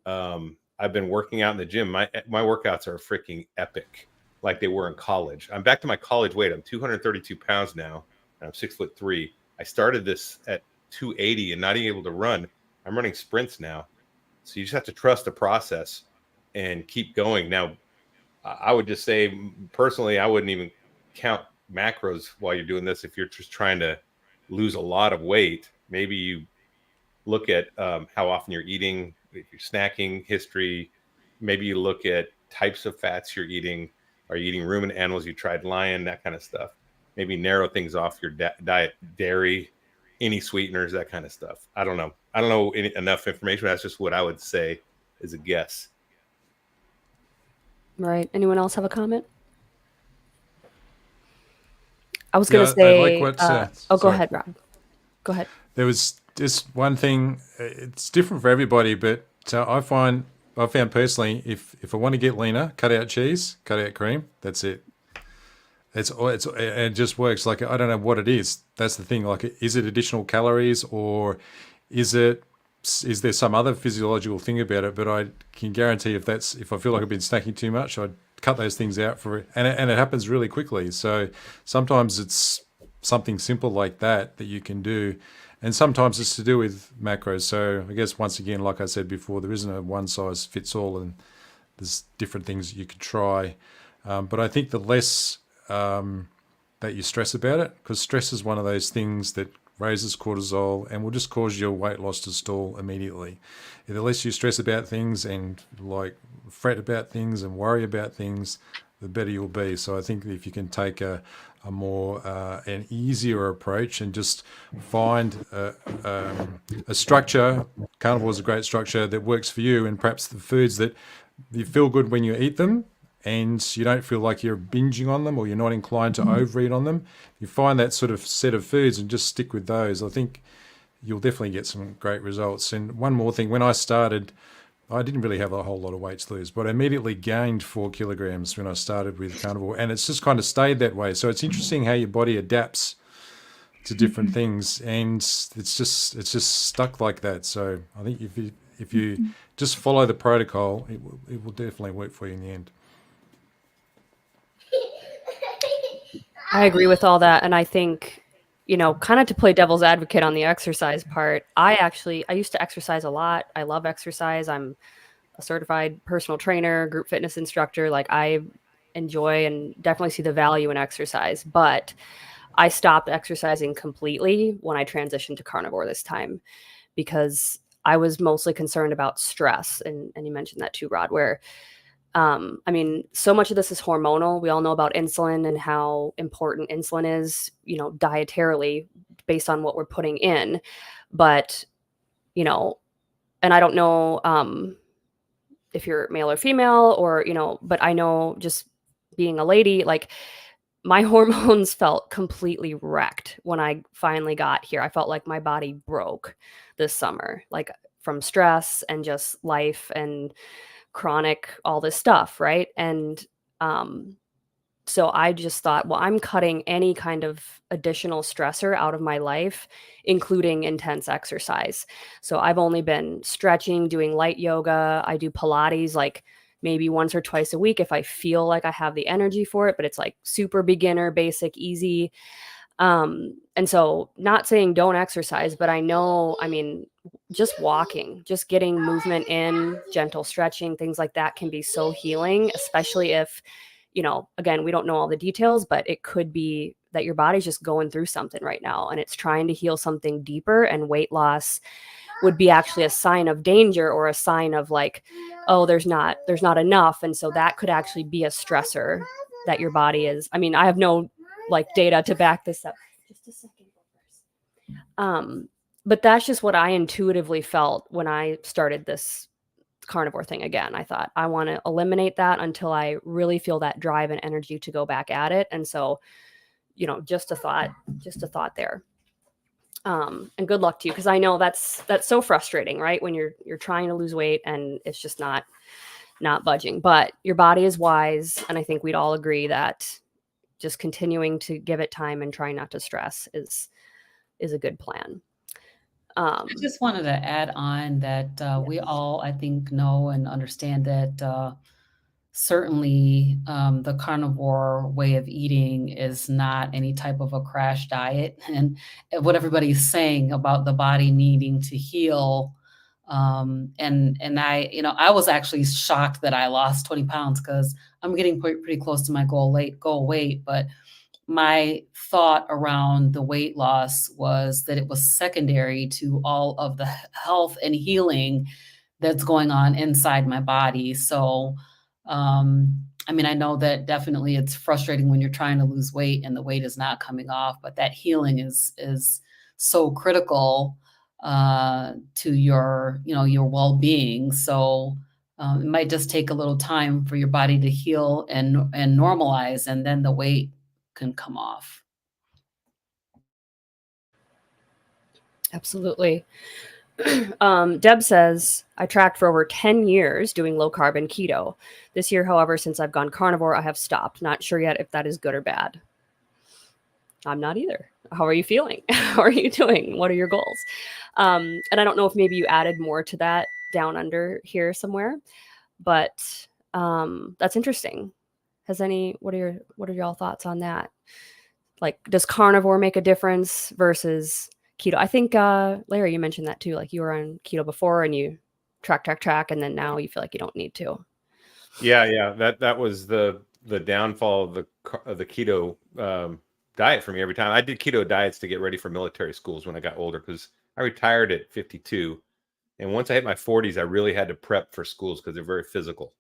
I've been working out in the gym. My workouts are freaking epic, like they were in college. I'm back to my college weight. I'm 232 pounds now, and I'm 6'3". I started this at 280 and not even able to run. I'm running sprints now. So you just have to trust the process and keep going. Now, I would just say, personally, I wouldn't even count macros while you're doing this. If you're just trying to lose a lot of weight, maybe you look at how often you're eating, if you're snacking history. Maybe you look at types of fats you're eating. Are you eating ruminant animals? You tried lion, that kind of stuff. Maybe narrow things off your diet, dairy, any sweeteners, that kind of stuff. I don't know. I don't know enough information. That's just what I would say as a guess. Right. Anyone else have a comment? I was going to say, I like what, go sorry. ahead, Rob. Go ahead. There was just one thing. It's different for everybody, but I found personally, if I want to get leaner, cut out cheese, cut out cream. That's it. It just works. Like, I don't know what it is. That's the thing. Like, is it additional calories, or is there some other physiological thing about it? But I can guarantee if I feel like I've been snacking too much, I'd cut those things out and it happens really quickly. So sometimes it's something simple like that you can do, and sometimes it's to do with macros. So I guess, once again, like I said before, there isn't a one size fits all, and there's different things you could try. But I think the less that you stress about it, because stress is one of those things that raises cortisol and will just cause your weight loss to stall immediately. The less you stress about things and like fret about things and worry about things, the better you'll be. So I think if you can take a more an easier approach and just find a structure, carnivore is a great structure that works for you, and perhaps the foods that you feel good when you eat them, and you don't feel like you're binging on them, or you're not inclined to overeat on them. You find that sort of set of foods and just stick with those. I think you'll definitely get some great results. And one more thing, when I started, I didn't really have a whole lot of weight to lose, but I immediately gained 4 kilograms when I started with carnivore, and it's just kind of stayed that way. So it's interesting how your body adapts to different things, and it's just stuck like that. So I think if you just follow the protocol, it will definitely work for you in the end. I agree with all that. And I think, kind of to play devil's advocate on the exercise part, I used to exercise a lot. I love exercise. I'm a certified personal trainer, group fitness instructor. Like, I enjoy and definitely see the value in exercise, but I stopped exercising completely when I transitioned to carnivore this time, because I was mostly concerned about stress. And you mentioned that too, Rod, where so much of this is hormonal. We all know about insulin and how important insulin is, dietarily based on what we're putting in. But, and I don't know if you're male or female, or, but I know, just being a lady, like, my hormones felt completely wrecked when I finally got here. I felt like my body broke this summer, like, from stress and just life and chronic, all this stuff, right? And so I just thought, well, I'm cutting any kind of additional stressor out of my life, including intense exercise. So I've only been stretching, doing light yoga. I do Pilates like maybe once or twice a week if I feel like I have the energy for it, but it's like super beginner, basic, easy. And so, not saying don't exercise, but I know, just walking, just getting movement in, gentle stretching, things like that can be so healing, especially if, again, we don't know all the details, but it could be that your body's just going through something right now and it's trying to heal something deeper, and weight loss would be actually a sign of danger, or a sign of like, oh, there's not enough. And so that could actually be a stressor that your body is. I have no data to back this up. Just a second first. But that's just what I intuitively felt when I started this carnivore thing again. I thought, I want to eliminate that until I really feel that drive and energy to go back at it. And so, just a thought there. And good luck to you, because I know that's so frustrating, right? When you're trying to lose weight and it's just not budging. But your body is wise, and I think we'd all agree that just continuing to give it time and trying not to stress is a good plan. I just wanted to add on that we all, I think, know and understand that certainly the carnivore way of eating is not any type of a crash diet. And what everybody's saying about the body needing to heal. And I was actually shocked that I lost 20 pounds, because I'm getting pretty close to my goal weight. But my thought around the weight loss was that it was secondary to all of the health and healing that's going on inside my body. So I mean, I know that definitely it's frustrating when you're trying to lose weight and the weight is not coming off, but that healing is so critical to your, you know, your well-being. So it might just take a little time for your body to heal and normalize, and then the weight can come off. Absolutely. Deb says, I tracked for over 10 years doing low carb and keto. This year, however, since I've gone carnivore, I have stopped. Not sure yet if that is good or bad. I'm not either. How are you feeling? How are you doing? What are your goals? And I don't know if maybe you added more to that down under here somewhere, but that's interesting. What are y'all thoughts on that? Like, does carnivore make a difference versus keto? I think Larry, you mentioned that too. Like, you were on keto before and you track, and then now you feel like you don't need to. Yeah. That was the downfall of the keto diet for me. Every time I did keto diets to get ready for military schools when I got older, because I retired at 52, and once I hit my 40s, I really had to prep for schools because they're very physical.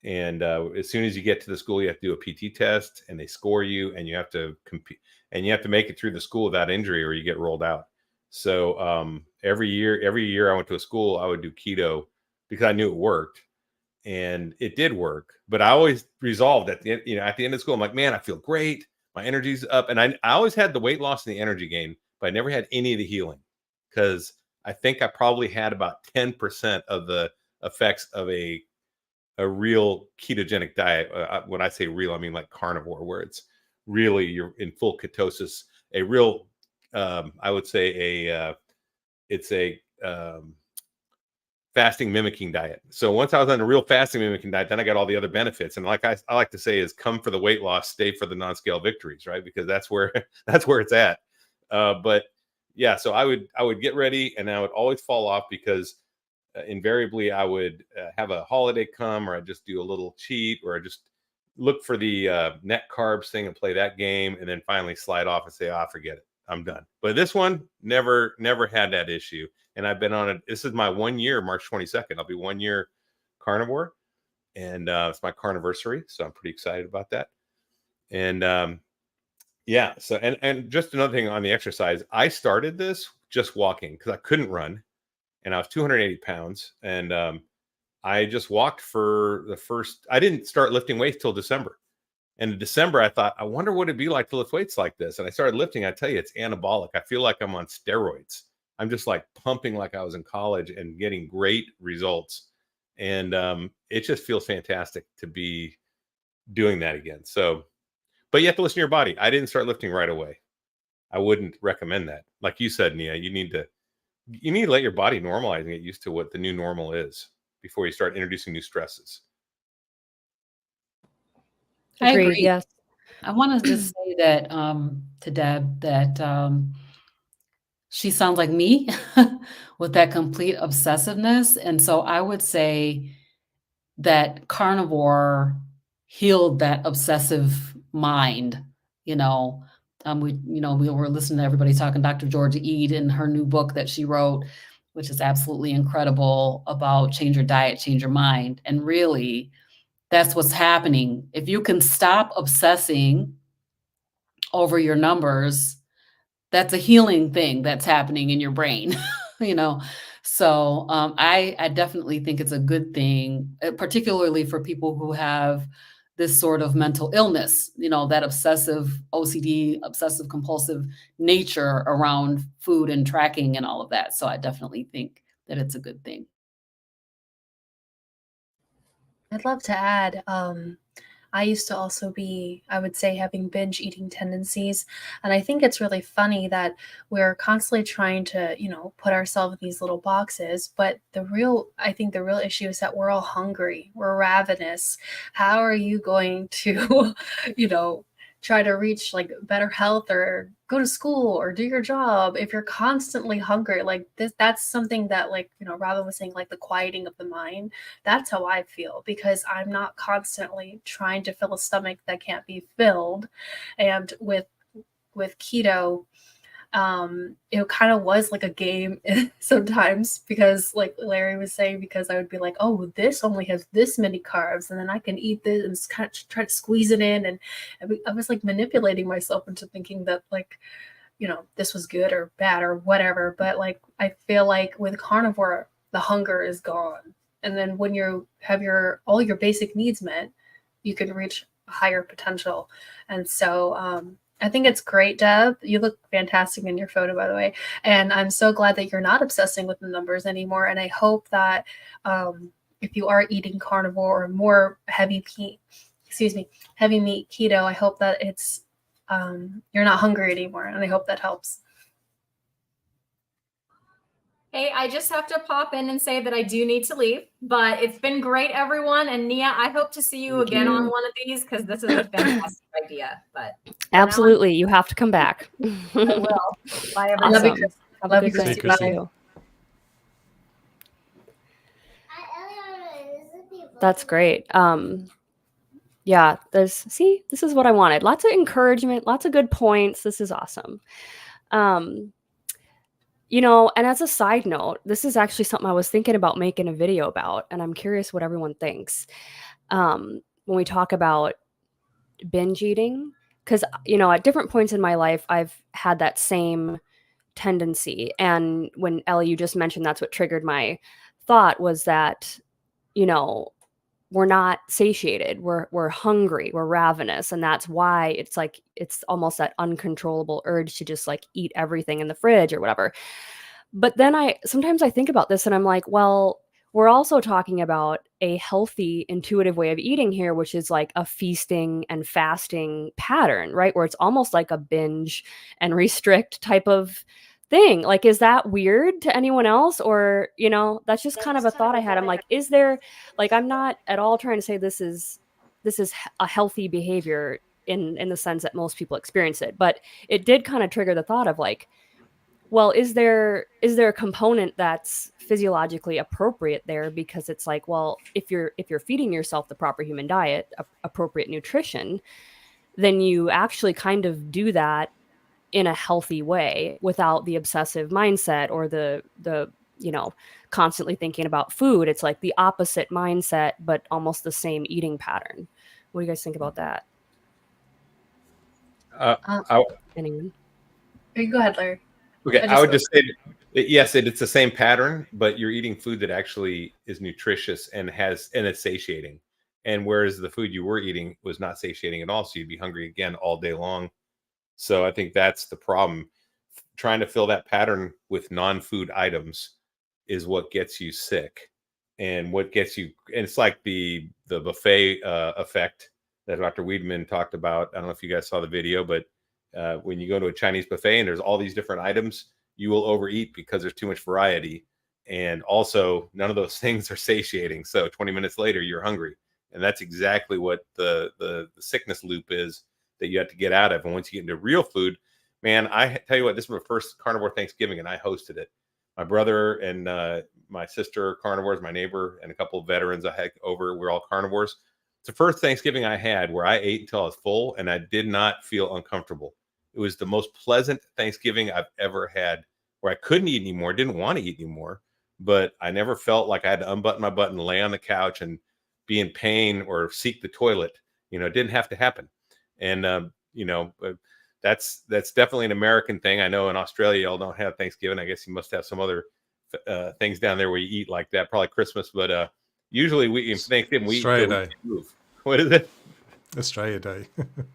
And as soon as you get to the school, you have to do a PT test, and they score you, and you have to compete, and you have to make it through the school without injury, or you get rolled out. So every year I went to a school, I would do keto because I knew it worked, and it did work. But I always resolved at the end, at the end of school, I'm like, man, I feel great, my energy's up, and I always had the weight loss and the energy gain, but I never had any of the healing, because I think I probably had about 10% of the effects of a real ketogenic diet. When I say real, I mean like carnivore, where it's really you're in full ketosis. A real, I would say it's a fasting mimicking diet. So once I was on a real fasting mimicking diet, then I got all the other benefits. And like I like to say, is come for the weight loss, stay for the non-scale victories, right? Because that's where it's at. But yeah, so I would get ready, and I would always fall off because invariably I would have a holiday come, or I just do a little cheat, or I just look for the net carbs thing and play that game, and then finally slide off and say, forget it, I'm done. But this one never had that issue, and I've been on it. This is my 1 year, March 22nd. I'll be 1 year carnivore, and it's my carniversary, so I'm pretty excited about that. And yeah, so and just another thing on the exercise, I started this just walking because I couldn't run, and I was 280 pounds. And I just walked for I didn't start lifting weights till December. And in December, I thought, I wonder what it'd be like to lift weights like this. And I started lifting. I tell you, it's anabolic. I feel like I'm on steroids. I'm just like pumping like I was in college and getting great results. And it just feels fantastic to be doing that again. So, but you have to listen to your body. I didn't start lifting right away. I wouldn't recommend that. Like you said, Neah, you need to let your body normalize and get used to what the new normal is before you start introducing new stresses. I Agreed, agree. yes. I want to just say that to Deb that she sounds like me with that complete obsessiveness. And so I would say that carnivore healed that obsessive mind. We were listening to everybody talking Dr. Georgia Ede in her new book that she wrote, which is absolutely incredible, about change your diet, change your mind. And really, that's what's happening. If you can stop obsessing over your numbers, that's a healing thing that's happening in your brain, So I definitely think it's a good thing, particularly for people who have this sort of mental illness, that obsessive OCD, obsessive compulsive nature around food and tracking and all of that. So I definitely think that it's a good thing. I'd love to add, I used to also be, I would say, having binge eating tendencies. And I think it's really funny that we're constantly trying to, put ourselves in these little boxes. But I think the real issue is that we're all hungry. We're ravenous. How are you going to, try to reach like better health or go to school or do your job if you're constantly hungry? Like that's something that, like, Robin was saying, like the quieting of the mind. That's how I feel, because I'm not constantly trying to fill a stomach that can't be filled. And with keto, it kind of was like a game sometimes, because like Larry was saying, because I would be like, oh, this only has this many carbs, and then I can eat this and kind of try to squeeze it in. And I was like manipulating myself into thinking that, like, you know, this was good or bad or whatever. But like, I feel like with carnivore, the hunger is gone. And then when you have all your basic needs met, you can reach a higher potential. And so I think it's great, Deb. You look fantastic in your photo, by the way. And I'm so glad that you're not obsessing with the numbers anymore. And I hope that if you are eating carnivore or more heavy meat keto, I hope that it's you're not hungry anymore. And I hope that helps. Hey, I just have to pop in and say that I do need to leave, but it's been great, everyone. And Neah, I hope to see you again on one of these, because this is a fantastic idea. But absolutely, you have to come back. I will. Bye, everyone. Awesome. Love you, Have Love a you, good night. Christy. See you. That's great. Yeah, this is what I wanted. Lots of encouragement, lots of good points. This is awesome. You know, and as a side note, this is actually something I was thinking about making a video about, and I'm curious what everyone thinks. When we talk about binge eating, because, you know, at different points in my life, I've had that same tendency. And when Ellie, you just mentioned that's what triggered my thought, was that, you know, we're not satiated, we're hungry, we're ravenous, and that's why it's like it's almost that uncontrollable urge to just like eat everything in the fridge or whatever. But then sometimes I think about this and I'm like, well, we're also talking about a healthy, intuitive way of eating here, which is like a feasting and fasting pattern, right? Where it's almost like a binge and restrict type of thing. Like, is that weird to anyone else? Or, you know, that's just kind of a thought I had. I'm like, is there, like, I'm not at all trying to say this is a healthy behavior in the sense that most people experience it, but it did kind of trigger the thought of like, well, is there a component that's physiologically appropriate there? Because it's like, well, if you're feeding yourself the proper human diet, appropriate nutrition, then you actually kind of do that in a healthy way without the obsessive mindset or the you know, constantly thinking about food. It's like the opposite mindset, but almost the same eating pattern. What do you guys think about that? Anyone? You go ahead, Larry. Okay, I would just say that, yes, it's the same pattern, but you're eating food that actually is nutritious and it's satiating. And whereas the food you were eating was not satiating at all, so you'd be hungry again all day long. So I think that's the problem. Trying to fill that pattern with non-food items is what gets you sick, and what gets you. And it's like the buffet effect that Dr. Wiedemann talked about. I don't know if you guys saw the video, but when you go to a Chinese buffet and there's all these different items, you will overeat because there's too much variety. And also, none of those things are satiating. So 20 minutes later, you're hungry. And that's exactly what the sickness loop is that you have to get out of. And once you get into real food, man, I tell you what, this is my first carnivore Thanksgiving, and I hosted it. My brother and my sister are carnivores, my neighbor, and a couple of veterans I had over. We're all carnivores. It's the first Thanksgiving I had where I ate until I was full, and I did not feel uncomfortable. It was the most pleasant Thanksgiving I've ever had, where I couldn't eat anymore, didn't want to eat anymore, but I never felt like I had to unbutton my button, lay on the couch, and be in pain or seek the toilet. You know, it didn't have to happen. And, you know, that's definitely an American thing. I know in Australia, y'all don't have Thanksgiving. I guess you must have some other things down there where you eat like that, probably Christmas. But usually in Thanksgiving, we Australia eat Day. Move. What is it? Australia Day.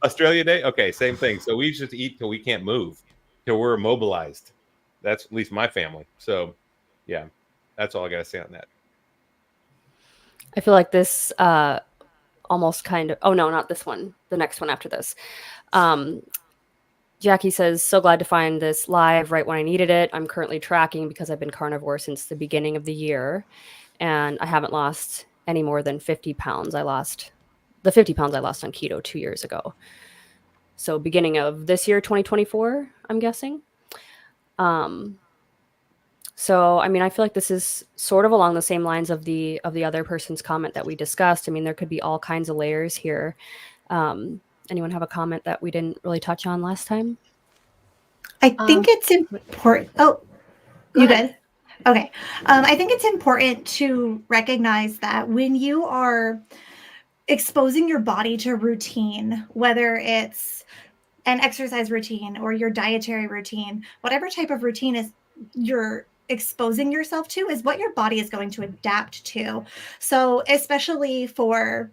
Australia Day? Okay, same thing. So we just eat till we can't move, till we're immobilized. That's at least my family. So, yeah, that's all I got to say on that. I feel like this almost kind of, oh no, not this one, the next one after this. Jackie says, so glad to find this live right when I needed it. I'm currently tracking because I've been carnivore since the beginning of the year, and I haven't lost any more than 50 pounds. The 50 pounds I lost on keto 2 years ago. So beginning of this year, 2024, I'm guessing. So, I mean, I feel like this is sort of along the same lines of the other person's comment that we discussed. I mean, there could be all kinds of layers here. Anyone have a comment that we didn't really touch on last time? I think it's important. Oh, Go you ahead. good? Okay. I think it's important to recognize that when you are exposing your body to routine, whether it's an exercise routine or your dietary routine, whatever type of routine is you're exposing yourself to is what your body is going to adapt to. So, especially for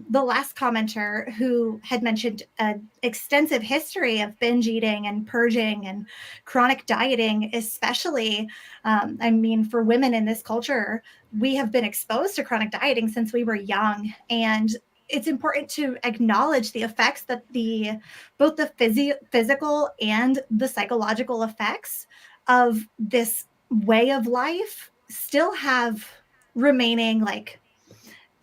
the last commenter who had mentioned an extensive history of binge eating and purging and chronic dieting, especially, I mean, for women in this culture, we have been exposed to chronic dieting since we were young. And it's important to acknowledge the effects that both the physical and the psychological effects of this way of life still have remaining like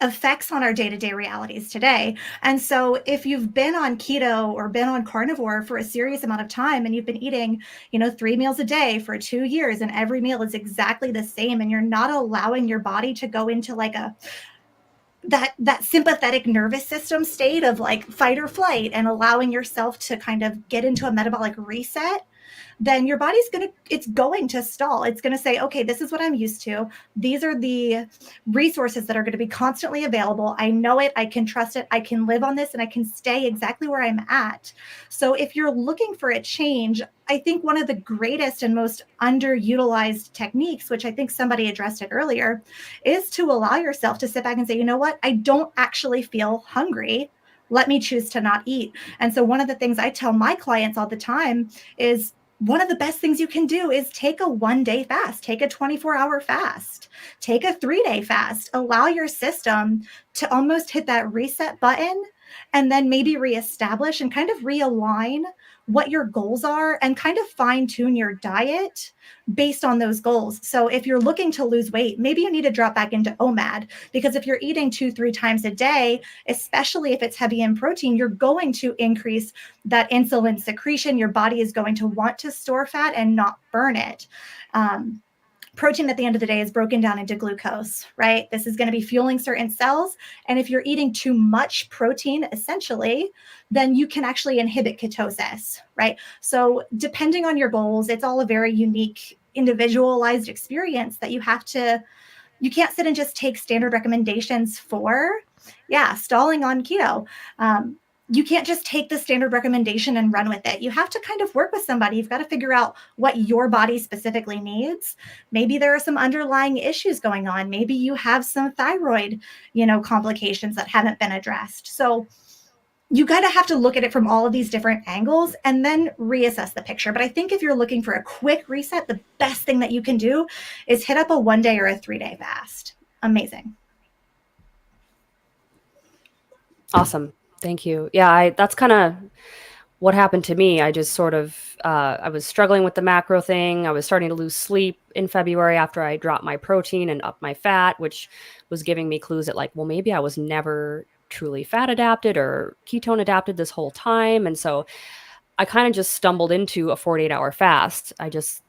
effects on our day-to-day realities today. And so if you've been on keto or been on carnivore for a serious amount of time and you've been eating, 3 meals a day for 2 years and every meal is exactly the same and you're not allowing your body to go into like that sympathetic nervous system state of like fight or flight and allowing yourself to kind of get into a metabolic reset, then your body's going to stall. It's going to say, okay, this is what I'm used to. These are the resources that are going to be constantly available. I know it. I can trust it. I can live on this and I can stay exactly where I'm at. So if you're looking for a change, I think one of the greatest and most underutilized techniques, which I think somebody addressed it earlier, is to allow yourself to sit back and say, you know what? I don't actually feel hungry. Let me choose to not eat. And so one of the things I tell my clients all the time is one of the best things you can do is take a 1-day fast, take a 24-hour fast, take a 3-day fast, allow your system to almost hit that reset button and then maybe reestablish and kind of realign what your goals are and kind of fine tune your diet based on those goals. So if you're looking to lose weight, maybe you need to drop back into OMAD, because if you're eating 2-3 times a day, especially if it's heavy in protein, you're going to increase that insulin secretion. Your body is going to want to store fat and not burn it. Protein at the end of the day is broken down into glucose, right? This is going to be fueling certain cells. And if you're eating too much protein, essentially, then you can actually inhibit ketosis, right? So depending on your goals, it's all a very unique, individualized experience that you can't sit and just take standard recommendations for, stalling on keto. You can't just take the standard recommendation and run with it. You have to kind of work with somebody. You've got to figure out what your body specifically needs. Maybe there are some underlying issues going on. Maybe you have some thyroid, complications that haven't been addressed. So you got to have to look at it from all of these different angles and then reassess the picture. But I think if you're looking for a quick reset, the best thing that you can do is hit up a 1-day or a 3-day fast. Amazing. Awesome. Thank you. Yeah, that's kind of what happened to me. I just sort of, I was struggling with the macro thing. I was starting to lose sleep in February after I dropped my protein and upped my fat, which was giving me clues that like, well, maybe I was never truly fat adapted or ketone adapted this whole time. And so I kind of just stumbled into a 48-hour fast. I just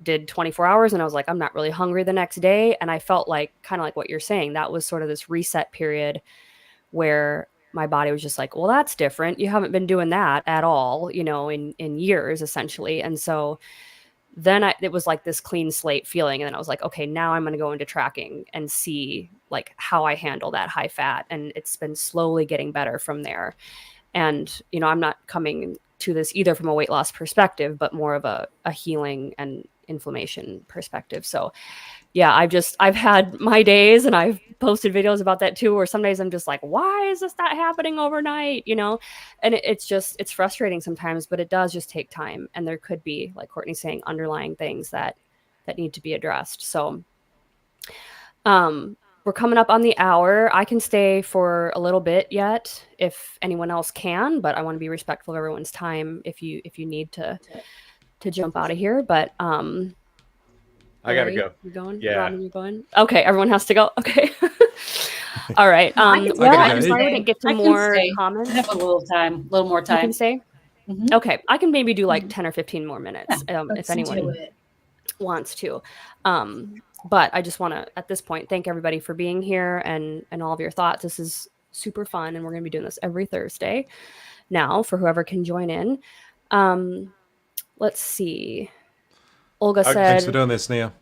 did 24 hours and I was like, I'm not really hungry the next day. And I felt like kind of like what you're saying, that was sort of this reset period where my body was just like, well, that's different. You haven't been doing that at all, in years, essentially. And so then it was like this clean slate feeling. And then I was like, okay, now I'm going to go into tracking and see like how I handle that high fat. And it's been slowly getting better from there. And, I'm not coming to this either from a weight loss perspective, but more of a healing and inflammation perspective. So yeah, I've had my days and I've posted videos about that too, where some days I'm just like, why is this not happening overnight? And it's frustrating sometimes, but it does just take time. And there could be, like Courtney's saying, underlying things that need to be addressed. So, we're coming up on the hour. I can stay for a little bit yet if anyone else can, but I want to be respectful of everyone's time if you need to jump out of here. But, I gotta go. You're going? Yeah. Robin, you're going? Okay, everyone has to go. Okay. All right. I I'm can sorry stay. we didn't get to I can more stay. comments. I have a little more You time. can stay? Mhm. Okay. I can maybe do like 10 or 15 more minutes if Let's do anyone it. wants to. But I just want to, at this point, thank everybody for being here and all of your thoughts. This is super fun, and we're going to be doing this every Thursday now for whoever can join in. let's see. Olga Okay. said, Thanks for doing this, Neah.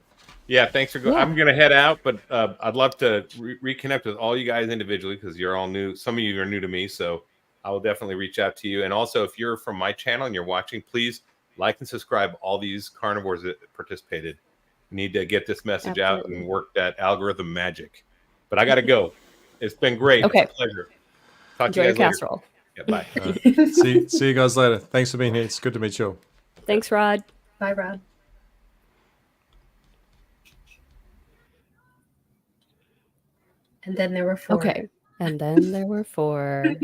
Yeah, thanks for going. Yeah. I'm going to head out, but I'd love to reconnect with all you guys individually because you're all new. Some of you are new to me, so I will definitely reach out to you. And also, if you're from my channel and you're watching, please like and subscribe all these carnivores that participated. We need to get this message out Absolutely. and work that algorithm magic. But I got to go. It's been great. Okay. It's a pleasure. Talk Enjoy to you your guys later. casserole. Yeah, bye. All right. See you guys later. Thanks for being here. It's good to meet you all. Thanks, Rod. Bye, Rod. And then there were 4. Okay. And then there were 4.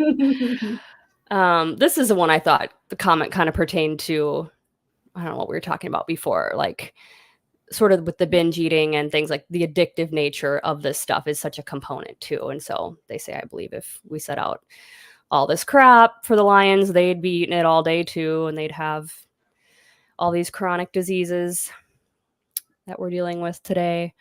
This is the one I thought the comment kind of pertained to. I don't know what we were talking about before, like sort of with the binge eating and things, like the addictive nature of this stuff is such a component too. And so they say, I believe if we set out all this crap for the lions, they'd be eating it all day too, and they'd have all these chronic diseases that we're dealing with today.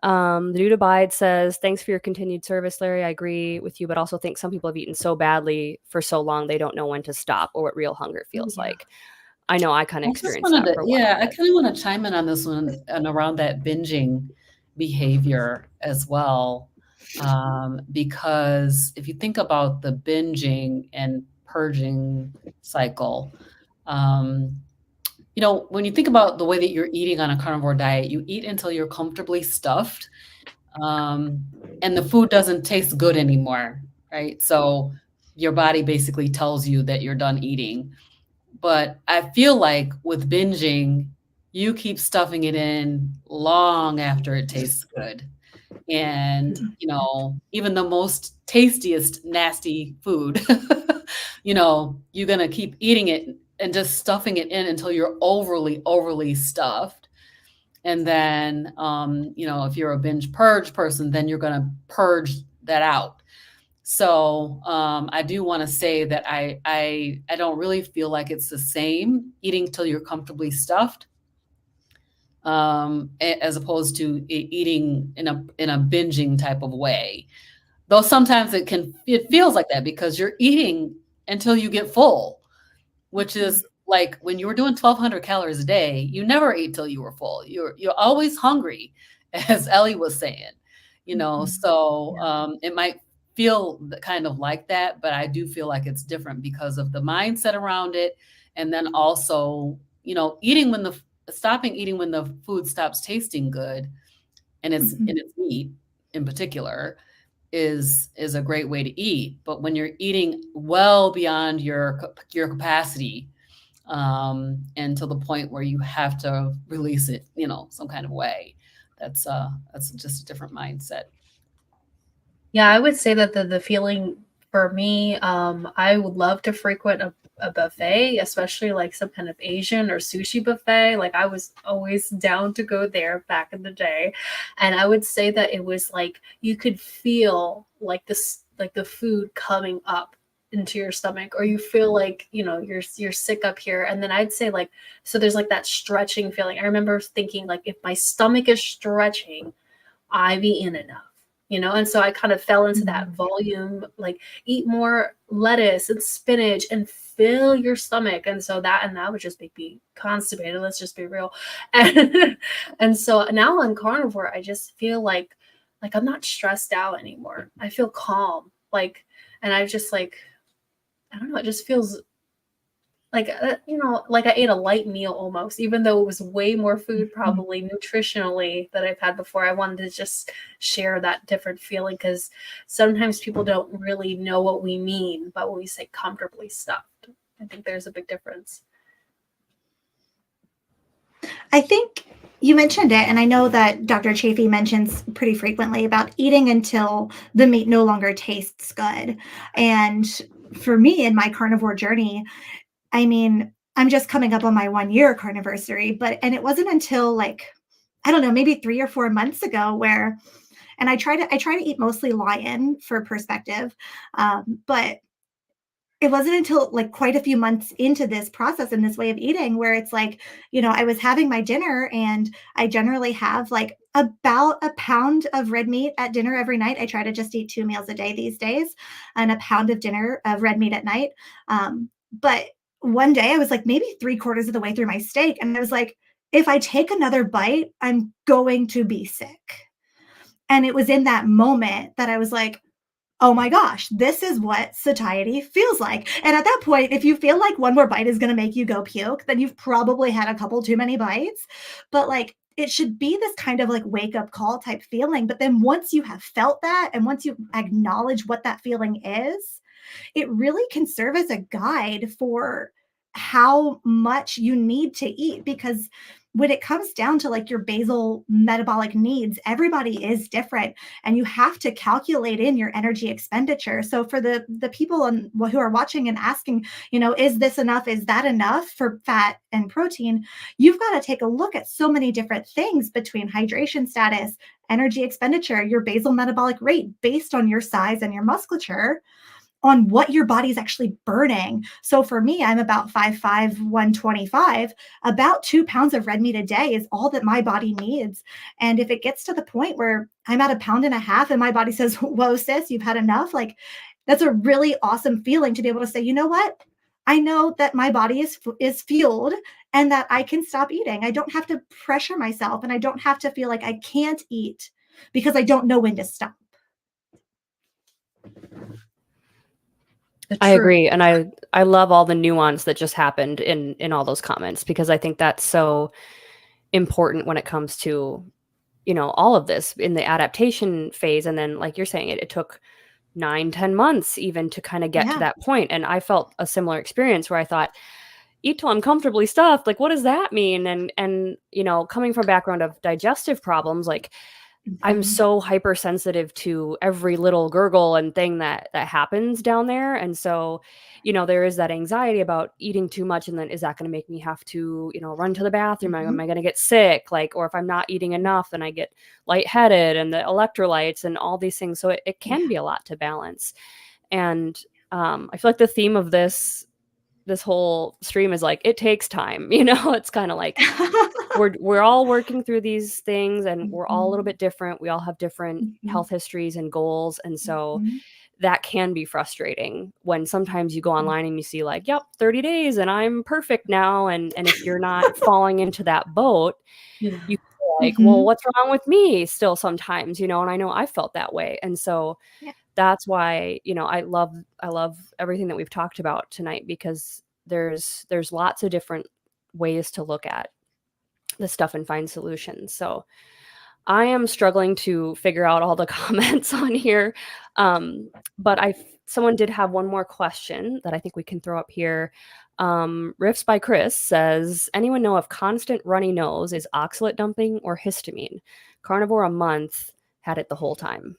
The Dude Abide says, thanks for your continued service, Larry. I agree with you, but also think some people have eaten so badly for so long they don't know when to stop or what real hunger feels like. I know I kind of experienced that for a while. Yeah, I kind of want to chime in on this one and around that binging behavior as well. Because if you think about the binging and purging cycle, you know, when you think about the way that you're eating on a carnivore diet, you eat until you're comfortably stuffed, and the food doesn't taste good anymore, right? So your body basically tells you that you're done eating. But I feel like with binging, you keep stuffing it in long after it tastes good. And, you know, even the most tastiest, nasty food, you know, you're going to keep eating it and just stuffing it in until you're overly stuffed. And then, you know, if you're a binge purge person, then you're going to purge that out. So I do want to say that I don't really feel like it's the same eating till you're comfortably stuffed, as opposed to eating in a binging type of way. Though sometimes it feels like that because you're eating until you get full, which is like when you were doing 1,200 calories a day, you never ate till you were full. You're always hungry, as Ellie was saying, you know. So it might feel kind of like that, but I do feel like it's different because of the mindset around it, and then also, you know, stopping eating when the food stops tasting good, and it's meat in particular is a great way to eat. But when you're eating well beyond your capacity, and to the point where you have to release it, you know, some kind of way, that's just a different mindset. Yeah, I would say that the feeling for me, I would love to frequent a buffet, especially like some kind of Asian or sushi buffet. Like I was always down to go there back in the day. And I would say that it was like you could feel like the food coming up into your stomach, or you feel like, you know, you're sick up here. And then I'd say like, so there's like that stretching feeling. I remember thinking like, if my stomach is stretching, I've eaten enough. You know, and so I kind of fell into that volume, like eat more lettuce and spinach and fill your stomach. And so that would just make me constipated. Let's just be real. And so now on carnivore, I just feel like I'm not stressed out anymore. I feel calm. Like, and I just like, I don't know, it just feels like, you know, like I ate a light meal almost, even though it was way more food, probably nutritionally, that I've had before. I wanted to just share that different feeling because sometimes people don't really know what we mean by when we say comfortably stuffed. I think there's a big difference. I think you mentioned it, and I know that Dr. Chafee mentions pretty frequently about eating until the meat no longer tastes good. And for me in my carnivore journey, I mean, I'm just coming up on my 1-year carniversary, and it wasn't until like, I don't know, maybe 3 or 4 months ago where, and I try to eat mostly lion for perspective, but it wasn't until like quite a few months into this process and this way of eating where it's like, you know, I was having my dinner and I generally have like about a pound of red meat at dinner every night. I try to just eat 2 meals a day these days and a pound of red meat at night. But one day I was like maybe 3/4 of the way through my steak, and I was like, if I take another bite, I'm going to be sick. And it was in that moment that I was like, oh my gosh, this is what satiety feels like. And at that point, if you feel like one more bite is going to make you go puke, then you've probably had a couple too many bites. But like, it should be this kind of like wake up call type feeling. But then once you have felt that, and once you acknowledge what that feeling is, it really can serve as a guide for how much you need to eat. Because when it comes down to like your basal metabolic needs, everybody is different, and you have to calculate in your energy expenditure. So for the people who are watching and asking, is this enough? Is that enough for fat and protein? You've got to take a look at so many different things between hydration status, energy expenditure, your basal metabolic rate based on your size and your musculature, on what your body's actually burning. So for me, I'm about 5'5", 125. About 2 pounds of red meat a day is all that my body needs. And if it gets to the point where I'm at 1.5 pounds and my body says, whoa, sis, you've had enough, like that's a really awesome feeling to be able to say, you know what? I know that my body is fueled and that I can stop eating. I don't have to pressure myself, and I don't have to feel like I can't eat because I don't know when to stop. I agree. And I love all the nuance that just happened in all those comments, because I think that's so important when it comes to, all of this in the adaptation phase. And then, like you're saying, it took 9-10 months even to kind of get to that point. And I felt a similar experience where I thought, eat till I'm comfortably stuffed. Like, what does that mean? And coming from a background of digestive problems, like I'm so hypersensitive to every little gurgle and thing that happens down there. And so, there is that anxiety about eating too much. And then is that going to make me have to, run to the bathroom? Am I going to get sick? Like, or if I'm not eating enough, then I get lightheaded, and the electrolytes and all these things. So it can be a lot to balance. And I feel like the theme of this whole stream is like, it takes time, it's kind of like we're all working through these things, and we're all a little bit different. We all have different health histories and goals. And so that can be frustrating when sometimes you go online and you see like, yep, 30 days and I'm perfect now. And if you're not falling into that boat, you feel like, well, what's wrong with me still sometimes, and I know I felt that way. And so that's why, I love everything that we've talked about tonight, because there's lots of different ways to look at this stuff and find solutions. So I am struggling to figure out all the comments on here. But someone did have one more question that I think we can throw up here. Riffs by Chris says, anyone know if constant runny nose is oxalate dumping or histamine? Carnivore a month, had it the whole time.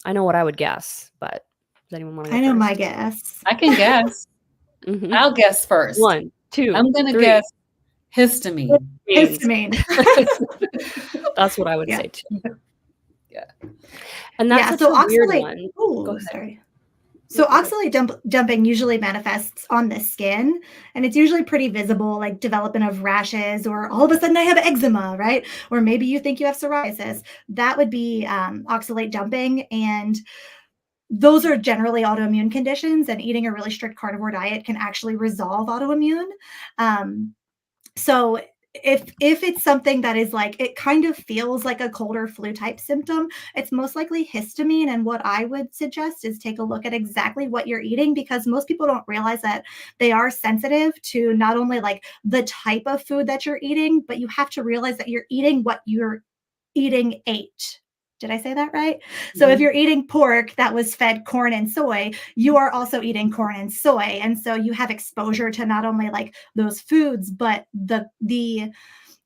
I know what I would guess, but does anyone want to go I know first? my guess. I can guess. I'll guess first. 1, 2, I'm going to 3. guess histamine. Histamine. That's what I would say too. Yeah. And that's so such a weird oxalate. one. Oh, Go ahead. sorry. So oxalate dumping usually manifests on the skin, and it's usually pretty visible, like development of rashes, or all of a sudden I have eczema, right? Or maybe you think you have psoriasis. That would be oxalate dumping. And those are generally autoimmune conditions, and eating a really strict carnivore diet can actually resolve autoimmune. So if it's something that is like, it kind of feels like a cold or flu type symptom, it's most likely histamine. And what I would suggest is take a look at exactly what you're eating, because most people don't realize that they are sensitive to not only like the type of food that you're eating, but you have to realize that you're eating what you're eating ate. Did I say that right? So if you're eating pork that was fed corn and soy, you are also eating corn and soy. And so you have exposure to not only like those foods, but the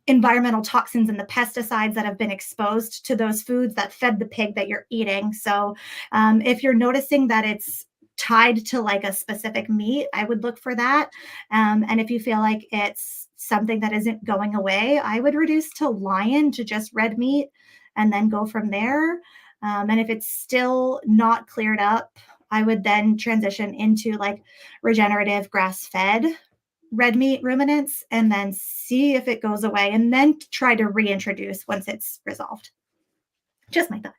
environmental toxins and the pesticides that have been exposed to those foods that fed the pig that you're eating. So if you're noticing that it's tied to like a specific meat, I would look for that. And if you feel like it's something that isn't going away, I would reduce to lion, to just red meat, and then go from there. And if it's still not cleared up, I would then transition into like regenerative grass-fed red meat ruminants, and then see if it goes away, and then try to reintroduce once it's resolved. Just my thoughts.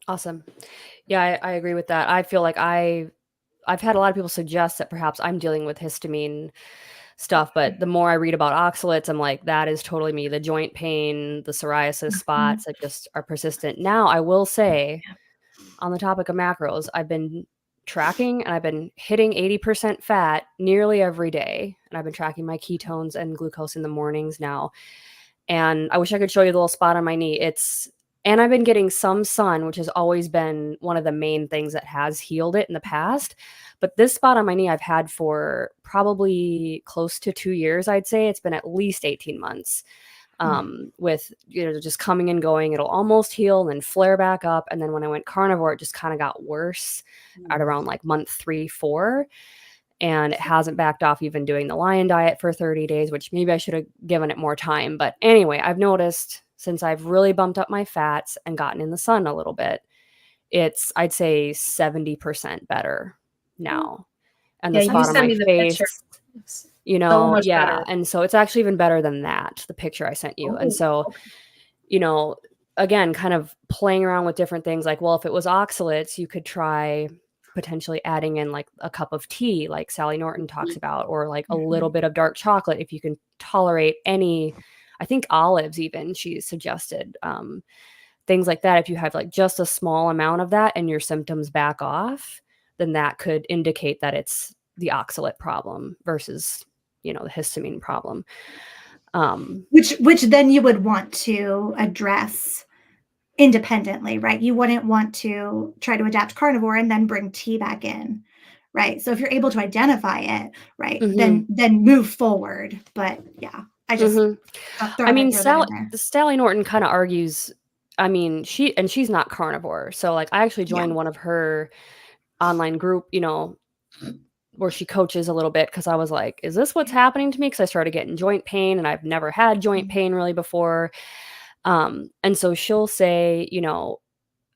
Awesome. Yeah, I agree with that. I feel like I I've had a lot of people suggest that perhaps I'm dealing with histamine stuff, but the more I read about oxalates, I'm like, that is totally me. The joint pain, the psoriasis spots that just are persistent. Now, I will say, on the topic of macros, I've been tracking and I've been hitting 80% fat nearly every day. And I've been tracking my ketones and glucose in the mornings now. And I wish I could show you the little spot on my knee. And I've been getting some sun, which has always been one of the main things that has healed it in the past. But this spot on my knee I've had for probably close to 2 years, I'd say. It's been at least 18 months. With, just coming and going. It'll almost heal and then flare back up. And then when I went carnivore, it just kind of got worse at around like month 3, 4. And it hasn't backed off even doing the lion diet for 30 days, which maybe I should have given it more time. But anyway, I've noticed since I've really bumped up my fats and gotten in the sun a little bit, it's, I'd say, 70% better now. And the Yeah, you spot on sent my me the face, picture. It's so much yeah. better. And so it's actually even better than that, the picture I sent you. And so, okay. Again, kind of playing around with different things, like, well, if it was oxalates, you could try potentially adding in like a cup of tea, like Sally Norton talks about, or like a little bit of dark chocolate if you can tolerate any, I think olives even, she suggested, things like that. If you have like just a small amount of that and your symptoms back off, then that could indicate that it's the oxalate problem versus, the histamine problem. Which then you would want to address independently, right? You wouldn't want to try to adapt carnivore and then bring tea back in, right? So if you're able to identify it, right, then move forward. But yeah, I just thought I mean, throw that in there. Sally Norton kind of argues. I mean, she's not carnivore, so like I actually joined one of her online group, where she coaches a little bit, because I was like, is this what's happening to me? Because I started getting joint pain, and I've never had joint pain really before. And so she'll say,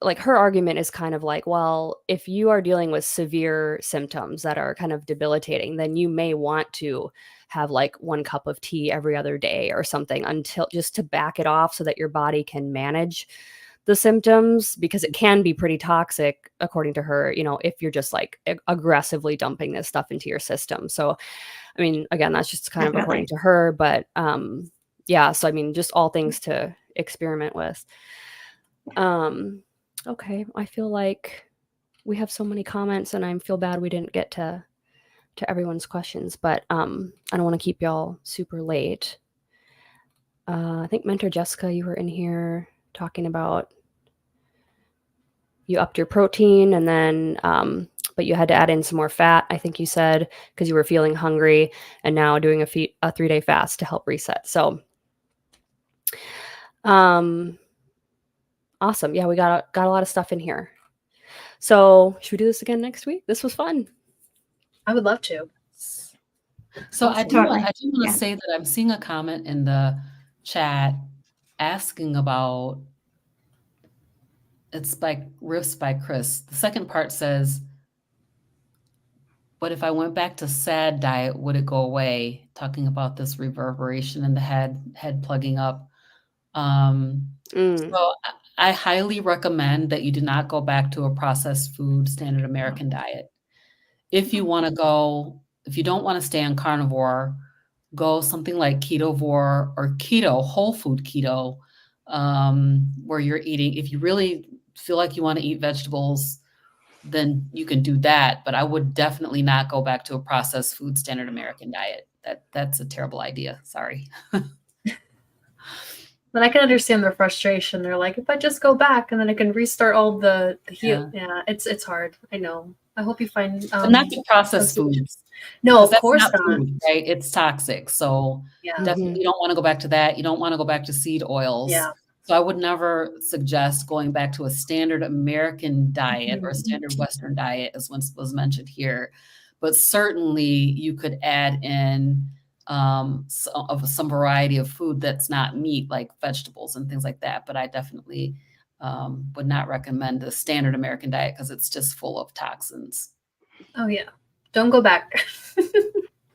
like her argument is kind of like, well, if you are dealing with severe symptoms that are kind of debilitating, then you may want to have like 1 cup of tea every other day or something, until just to back it off so that your body can manage the symptoms, because it can be pretty toxic, according to her, if you're just like aggressively dumping this stuff into your system. So, I mean, again, that's just kind of according to her, but yeah, so I mean, just all things to experiment with. Okay, I feel like we have so many comments, and I feel bad we didn't get to everyone's questions, but I don't want to keep y'all super late. I think Mentor Jessica, you were in here talking about you upped your protein, and then but you had to add in some more fat, I think you said, because you were feeling hungry, and now doing a 3-day fast to help reset. So awesome. Yeah, we got a lot of stuff in here. So should we do this again next week? This was fun. I would love to. So I do want to say that I'm seeing a comment in the chat asking about, it's by Riffs by Chris. The second part says, but if I went back to SAD diet, would it go away? Talking about this reverberation in the head plugging up. So I highly recommend that you do not go back to a processed food standard American diet. If you want to go, if you don't want to stay on carnivore, go something like ketovore or keto, whole food keto, where you're eating. If you really feel like you want to eat vegetables, then you can do that. But I would definitely not go back to a processed food standard American diet. That's a terrible idea. Sorry. But I can understand their frustration. They're like, if I just go back and then I can restart all the heal. Yeah, it's hard. I know. I hope you find but not the processed foods. No, of course not. Food, right? It's toxic. So definitely you don't want to go back to that. You don't want to go back to seed oils. Yeah. So I would never suggest going back to a standard American diet or a standard Western diet, as was mentioned here. But certainly you could add in some variety of food that's not meat, like vegetables and things like that. But I definitely would not recommend the standard American diet, because it's just full of toxins. Oh yeah. Don't go back.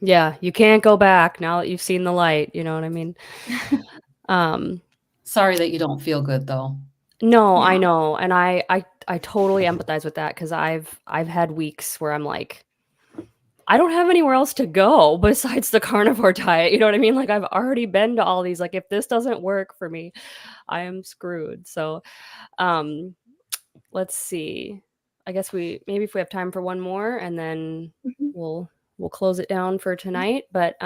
Yeah, you can't go back now that you've seen the light. You know what I mean? Sorry that you don't feel good though. No, yeah. I know. And I totally empathize with that, because I've had weeks where I'm like, I don't have anywhere else to go besides the carnivore diet. You know what I mean? Like I've already been to all these. Like if this doesn't work for me, I am screwed. So let's see. I guess maybe if we have time for one more, and then we'll close it down for tonight. But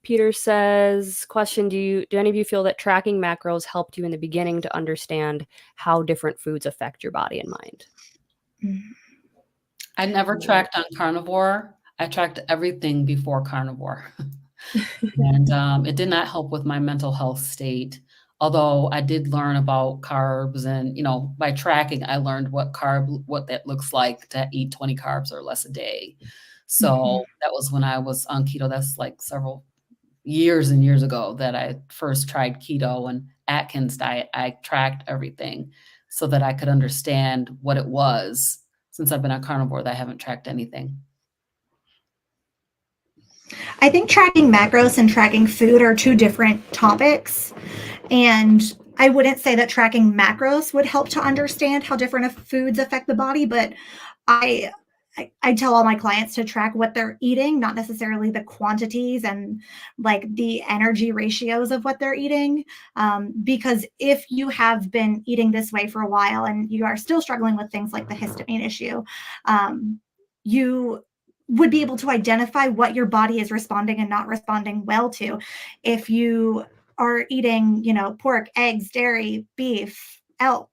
Peter says, question, do any of you feel that tracking macros helped you in the beginning to understand how different foods affect your body and mind? I never tracked on carnivore. I tracked everything before carnivore. And it did not help with my mental health state. Although I did learn about carbs and, by tracking, I learned what that looks like to eat 20 carbs or less a day. So that was when I was on keto. That's like several years and years ago that I first tried keto and Atkins diet. I tracked everything so that I could understand what it was. Since I've been on carnivore, that I haven't tracked anything. I think tracking macros and tracking food are two different topics. And I wouldn't say that tracking macros would help to understand how different foods affect the body, but I tell all my clients to track what they're eating, not necessarily the quantities and like the energy ratios of what they're eating. Because if you have been eating this way for a while and you are still struggling with things like the histamine issue, you would be able to identify what your body is responding and not responding well to. If you are eating, pork, eggs, dairy, beef, elk,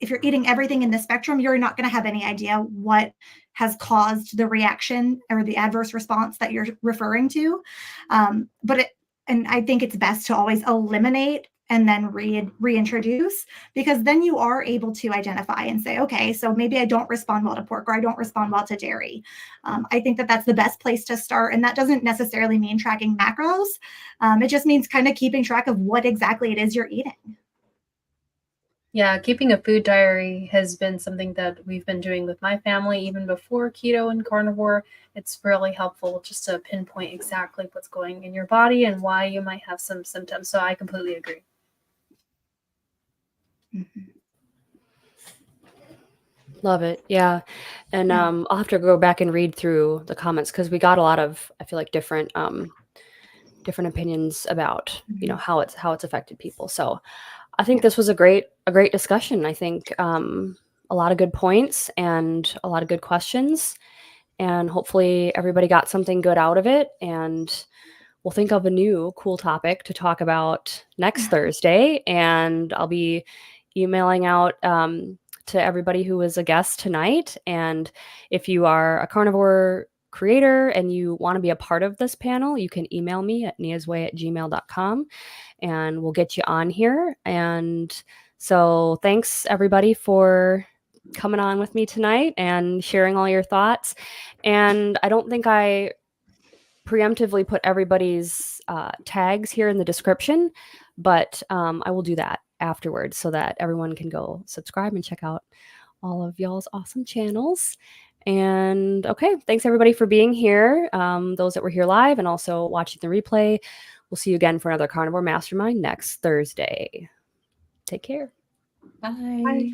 if you're eating everything in the spectrum, you're not going to have any idea what has caused the reaction or the adverse response that you're referring to. And I think it's best to always eliminate and then reintroduce, because then you are able to identify and say, okay, so maybe I don't respond well to pork or I don't respond well to dairy. I think that that's the best place to start. And that doesn't necessarily mean tracking macros. It just means kind of keeping track of what exactly it is you're eating. Yeah, keeping a food diary has been something that we've been doing with my family even before keto and carnivore. It's really helpful just to pinpoint exactly what's going in your body and why you might have some symptoms. So I completely agree. Love it. Yeah. And I'll have to go back and read through the comments because we got a lot of, I feel like, different opinions about, how it's affected people. So I think this was a great discussion. I think a lot of good points and a lot of good questions, and hopefully everybody got something good out of it. And we'll think of a new cool topic to talk about next Thursday. And I'll be emailing out to everybody who was a guest tonight. And if you are a carnivore creator and you want to be a part of this panel, you can email me at neahsway@gmail.com and we'll get you on here. And so thanks everybody for coming on with me tonight and sharing all your thoughts. And I don't think I preemptively put everybody's tags here in the description, but I will do that afterwards so that everyone can go subscribe and check out all of y'all's awesome channels. And okay, thanks everybody for being here. Those that were here live and also watching the replay. We'll see you again for another Carnivore Mastermind next Thursday. Take care. Bye.